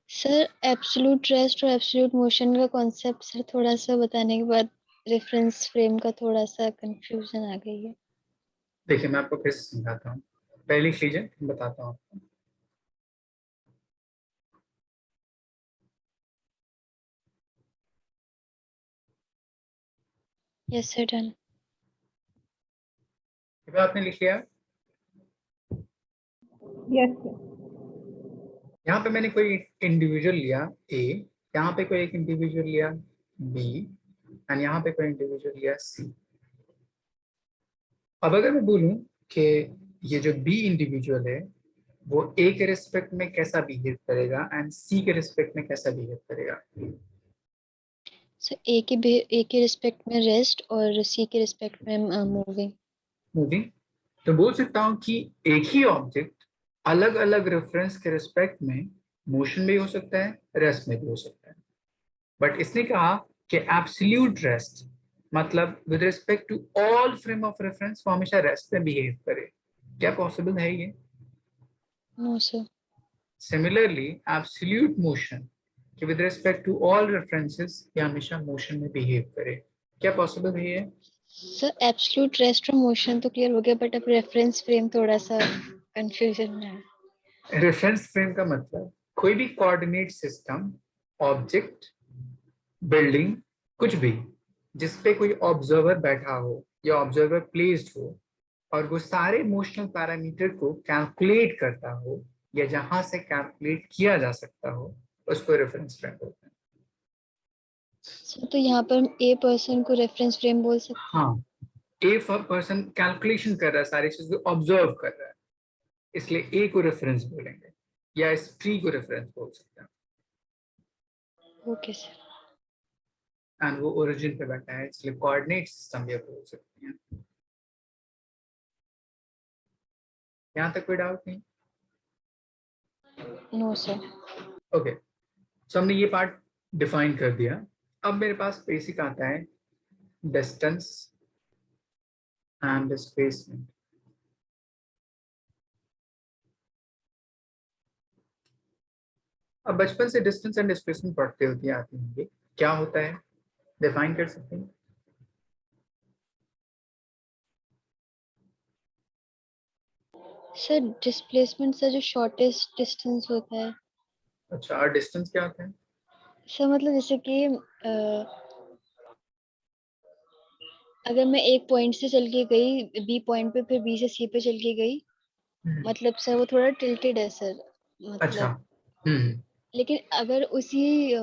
सर एब्सोल्यूट रेस्ट और एब्सोल्यूट मोशन का कॉन्सेप्ट सर थोड़ा सा बताने के बाद रेफरेंस फ्रेम का थोड़ा सा कंफ्यूजन आ गई है। देखिए मैं आपको फिर से समझाता हूँ, पहले लिख लीजिए, फिर बताता हूँ आपको। Yes sir, done. ये आपने लिख लिया। Yes sir. यहाँ पे मैंने कोई इंडिविजुअल लिया ए, यहाँ पे कोई एक इंडिविजुअल लिया बी, एंड यहाँ पे कोई इंडिविजुअल लिया सी। अब अगर मैं बोलूं कि ये जो बी इंडिविजुअल है वो ए के रिस्पेक्ट में कैसा बिहेव करेगा एंड सी के रिस्पेक्ट में कैसा बिहेव करेगा। सो ए के रिस्पेक्ट में रेस्ट और सी के रिस्पेक्ट में मूविंग। मूविंग। तो बोल सकता हूँ कि एक ही ऑब्जेक्ट अलग अलग रेफरेंस के रिस्पेक्ट में मोशन में हो सकता है, रेस्ट में भी हो सकता है। बट इसने कहा कि एब्सोल्यूट रेस्ट मतलब with respect to all frame of reference वो हमेशा रेस्ट में बिहेव करे। क्या पॉसिबल है ये? No sir. Similarly absolute motion कि with respect to all references ये हमेशा मोशन में बिहेव करे। क्या पॉसिबल है ये? सर एब्सोल्यूट रेस्ट और मोशन तो क्लियर हो गया, बट अब रेफरेंस फ्रेम थोड़ा सा कंफ्यूजन में है। रेफरेंस फ्रेम का मतलब कोई भी कोऑर्डिनेट सिस्टम, ऑब्जेक्ट, बिल्डिंग, कुछ भी जिसपे कोई ऑब्जर्वर बैठा हो या ऑब्जर्वर प्लेस्ड हो और वो सारे इमोशनल पैरामीटर को कैलकुलेट करता हो या जहां से कैलकुलेट किया जा सकता हो उसको रेफरेंस फ्रेम बोलते हैं। सर तो यहाँ पर ए पर्सन को रेफरेंस फ्रेम बोल सकते हैं। हाँ, ए पर्सन कैलकुलेशन कर रहा है, सारी चीज को ऑब्जर्व कर रहा है, इसलिए ए को रेफरेंस बोलेंगे या इस ट्री को रेफरेंस बोल सकते हैं। Okay sir. एंड वो ओरिजिन पे बैठा है इसलिए कोऑर्डिनेट सिस्टम भी बोल सकते हैं। यहाँ तक कोई डाउट नहीं? No sir. ओके, सो हमने ये पार्ट डिफाइन कर दिया। अब मेरे पास बेसिक आता है डिस्टेंस एंड डिस्प्लेसमेंट। अब बचपन से डिस्टेंस एंड डिस्प्लेसमेंट पढ़ते होते आते होंगे, क्या होता है डिफाइन कर सकते हैं? सर डिस्प्लेसमेंट से जो शॉर्टेस्ट डिस्टेंस होता है। अच्छा, और डिस्टेंस क्या होता है? सर मतलब जैसे कि अगर मैं एक पॉइंट से चल के गई बी पॉइंट पे, फिर बी से सी पे चल के गई, मतलब सर वो थोड़ा टिल्टेड है सर, अच्छा। मतलब। लेकिन अगर उसी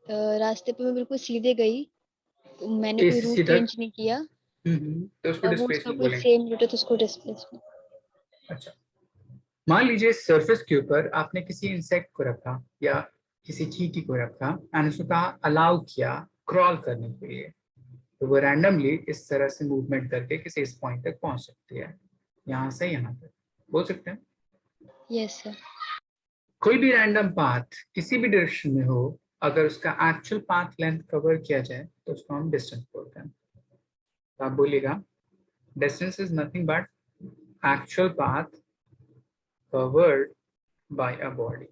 रास्ते पे मैं बिल्कुल सीधे गई, तो मैंने ए कोई से सी रूट तक। चेंज नहीं किया, तो उसको और वो उसका डिस्प्लेसमेंट कोई बोलेंगे। सेम रूट है, तो उसको डिस्प्लेसमेंट। अच्छा, मान लीजिए सरफेस के ऊपर आपने किसी इंसेक्ट को रखा या किसी चींटी को रखा एंड उसको कहा अलाउ किया क्रॉल करने के लिए, तो वो रैंडमली इस तरह से मूवमेंट करके किसी इस पॉइंट तक पहुंच सकती है, यहाँ से यहाँ तक बोल सकते हैं। Yes sir. कोई भी रैंडम पाथ किसी भी डायरेक्शन में हो, अगर उसका एक्चुअल पाथ लेंथ कवर किया जाए तो उसको हम डिस्टेंस बोलते हैं। तो आप बोलिएगा distance is nothing but actual path covered by a body.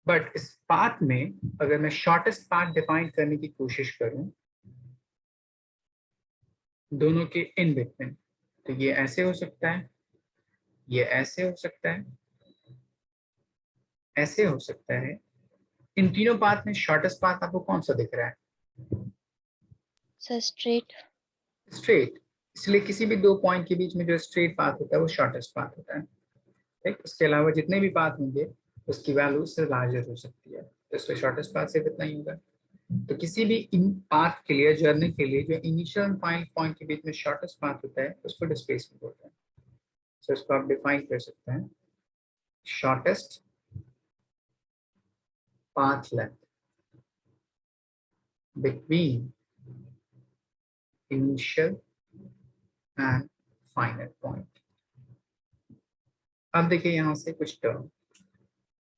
But इस पाथ में अगर मैं शॉर्टेस्ट पाथ डिफाइन करने की कोशिश करूं दोनों के इन बिटवीन, तो ये ऐसे हो सकता है, ये ऐसे हो सकता है, ऐसे हो सकता है। इन तीनों पाथ में शॉर्टेस्ट पाथ आपको कौन सा दिख रहा है? Sir straight. स्ट्रेट। इसलिए किसी भी दो पॉइंट के बीच में जो स्ट्रेट पाथ होता है वो शॉर्टेस्ट पाथ होता है। ठीक, उसके अलावा जितने भी पाथ होंगे उसकी वैल्यू उससे लार्जर हो सकती है, तो इसलिए शॉर्टेस्ट पाथ सिर्फ इतना ही होगा। तो किसी भी इन पाथ के लिए, जर्नी के लिए जो इनिशियल एंड फाइनल पॉइंट के बीच में शॉर्टेस्ट पाथ होता है उसको डिस्प्लेसमेंट बोलते हैं। तो इसको आप डिफाइन कर सकते हैं shortest path length between initial and final point। अब देखिए यहाँ से कुछ टर्म,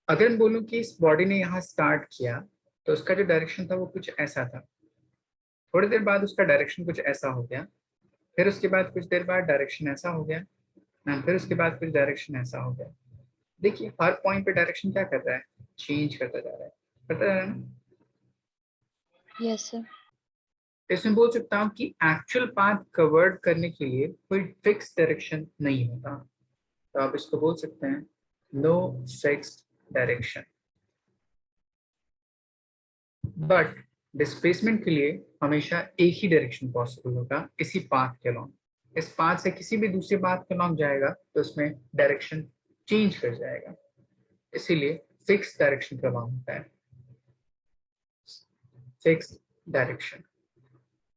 अगर मैं बोलूं कि इस बॉडी ने यहाँ स्टार्ट किया तो उसका जो डायरेक्शन था वो कुछ ऐसा था, थोड़ी देर बाद उसका डायरेक्शन कुछ ऐसा हो गया, फिर उसके बाद कुछ देर बाद डायरेक्शन ऐसा हो गया, एंड फिर उसके बाद कुछ डायरेक्शन ऐसा हो गया। देखिए हर पॉइंट पे डायरेक्शन क्या कर रहा है, चेंज करता जा रहा है, करता जा रहा है ना। Yes sir. इसमें बोल सकता हूँ कि एक्चुअल पाथ कवर्ड करने के लिए कोई फिक्स डायरेक्शन नहीं होता, तो आप इसको बोल सकते हैं no fixed direction. But displacement के लिए हमेशा एक ही डायरेक्शन पॉसिबल होगा इसी पाथ के अलॉन्ग। इस पाथ से किसी भी दूसरे पाथ के अलॉन्ग जाएगा तो उसमें डायरेक्शन चेंज कर जाएगा, इसीलिए फिक्स डायरेक्शन का अलॉन्ग होता है, फिक्स डायरेक्शन।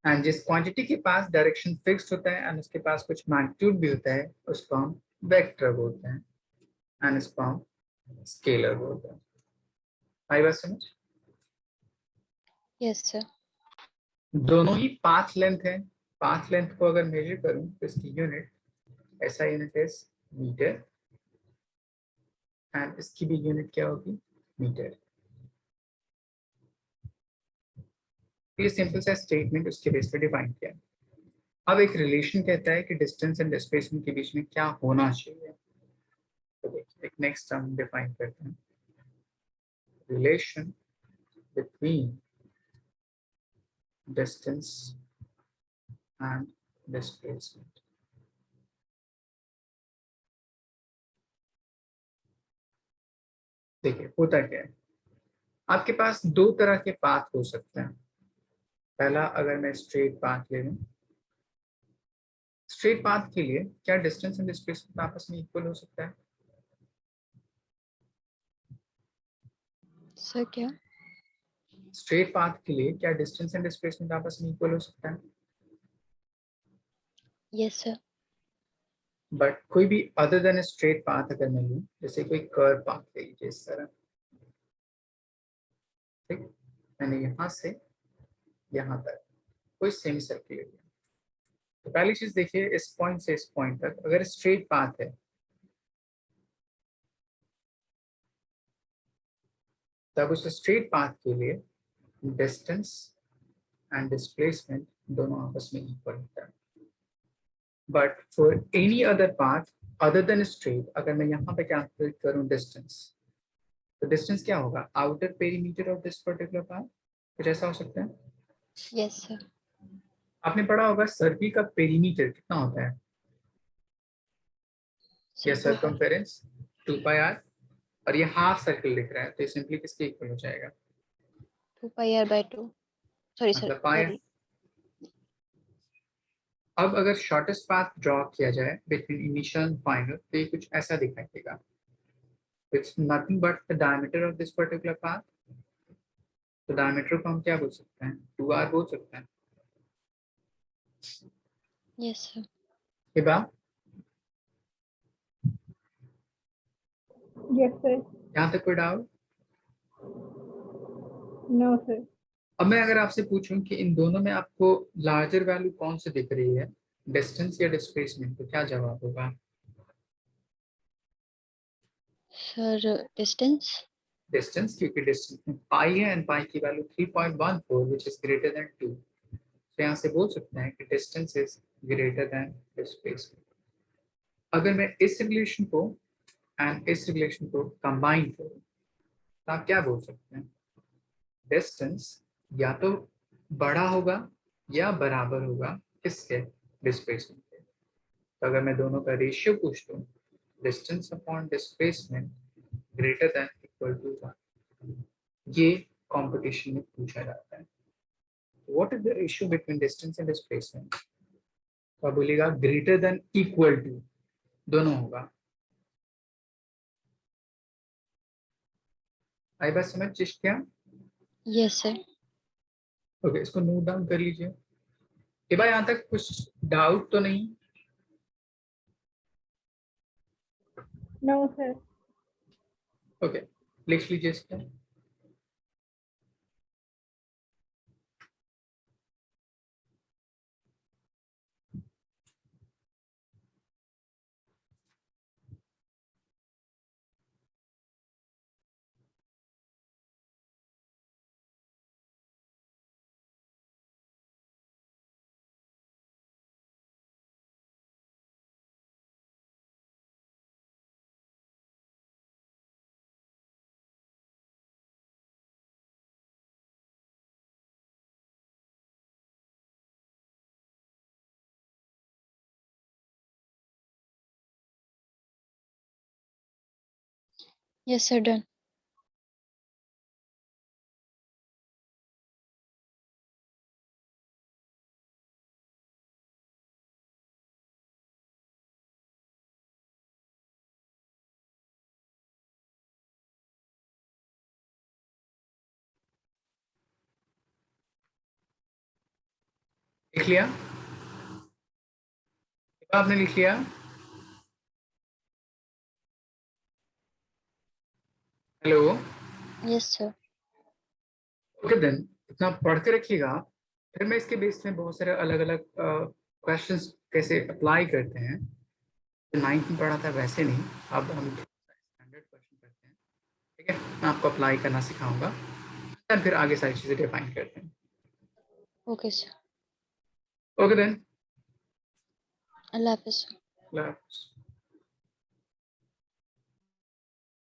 एंड जिस क्वांटिटी के पास डायरेक्शन फिक्स्ड होता है एंड उसके पास कुछ मैग्नीट्यूड भी होता है उसको हम वेक्टर बोलते हैं एंड इसको हम स्केलर बोलते हैं। आई बात समझ? Yes sir. दोनों ही पाथ लेंथ है। पाथ लेंथ को अगर मेजर करूं तो इसकी यूनिट, ऐसा यूनिट इज मीटर एंड इसकी भी यूनिट क्या होगी, मीटर। ये सिंपल सा स्टेटमेंट उसके बेस पे डिफाइन किया। अब एक रिलेशन कहता है कि डिस्टेंस एंड डिस्प्लेसमेंट के बीच में क्या होना चाहिए। तो देखिए एक नेक्स्ट टर्म डिफाइन करते हैं, relation between distance and displacement. देखिए होता क्या है, आपके पास दो तरह के पाथ हो सकते हैं। पहला, अगर मैं स्ट्रेट पाथ ले लूं, स्ट्रेट पाथ के लिए क्या डिस्टेंस एंड डिस्प्लेसमेंट आपस में इक्वल हो सकता है? सर क्या? स्ट्रेट पाथ के लिए क्या डिस्टेंस एंड डिस्प्लेसमेंट आपस में इक्वल हो सकता है? Yes sir. बट कोई भी अदर देन स्ट्रेट पाथ अगर मैं लूं, जैसे कोई कर्व पाथ ले लीजिए इस तरह, ठीक, मैंने यहां से यहां तक कोई सेमी सर्किल ले लिया। तो पहली चीज देखिए, इस पॉइंट से इस पॉइंट तक अगर स्ट्रेट पाथ है तब उस स्ट्रेट पाथ के लिए डिस्टेंस एंड डिस्प्लेसमेंट दोनों आपस में इक्वल होता है। But for any other path other than straight, अगर मैं यहाँ पे कैलकुलेट करूँ डिस्टेंस, तो डिस्टेंस क्या होगा, outer perimeter of this particular path, कुछ ऐसा हो सकता है। Yes sir. आपने पढ़ा होगा सर्किल का पेरीमीटर कितना होता है, या सर 2 सर्कमफेरेंस 2πr, और ये हाफ सर्किल दिख रहा है तो ये सिंपली किसके इक्वल हो जाएगा, पाई आर बाय 2। सॉरी सर, मतलब पाया। सॉरी। अब अगर शॉर्टेस्ट पाथ ड्रॉ किया जाए बिटवीन इनिशियल एंड फाइनल तो ये कुछ ऐसा दिखाई देगा, it's nothing but the diameter of this particular path. तो डायमीटर को हम क्या बोल सकते हैं, 2r बोल सकते हैं। Yes sir. ये बात यस सर। यहाँ तक कोई डाउट? No sir. अब मैं अगर आपसे पूछूं कि इन दोनों में आपको लार्जर वैल्यू कौन सी दिख रही है, डिस्टेंस या डिस्प्लेसमेंट, तो क्या जवाब होगा? Sir distance. डिस्टेंस, क्योंकि डिस्टेंस में पाई है एंड पाई की value 3.14 which is greater than 2, तो यहाँ से बोल सकते हैं कि distance is greater than displacement. अगर मैं इस रिलेशन को एंड इस रिलेशन को कंबाइन करूं तो आप क्या बोल सकते हैं, डिस्टेंस या तो बड़ा होगा या बराबर होगा किसके, डिस्प्लेसमेंट के। तो अगर मैं दोनों का रेशियो पूछ लूं, distance upon displacement greater than equal to 1, ये कंपटीशन में पूछा जाता है। What is the ratio between distance and displacement, तो आप बोलिएगा ग्रेटर देन इक्वल टू, दोनों होगा। आई बात समझ क्या? Yes sir. ओके, इसको नोट डाउन कर लीजिए। कि भाई यहाँ तक कुछ डाउट तो नहीं? No sir. ओके, लिख लीजिए इसको। Yes, sir. Done. लिख लिया? आपने लिख लिया? Hello? Yes, sir. Okay then, इतना पढ़ के रखिएगा। फिर मैं इसके बेस में बहुत सारे अलग अलग क्वेश्चंस कैसे अप्लाई करते हैं, जो 9th में पढ़ा था वैसे नहीं, अब हम स्टैंडर्ड क्वेश्चन करते हैं। ठीक है, मैं आपको अप्लाई करना सिखाऊंगा, फिर आगे सारी चीज़ें डिफाइन करते हैं। Okay, sir. Okay then, Allah Hafiz. अल्लाह हाफ़िज़।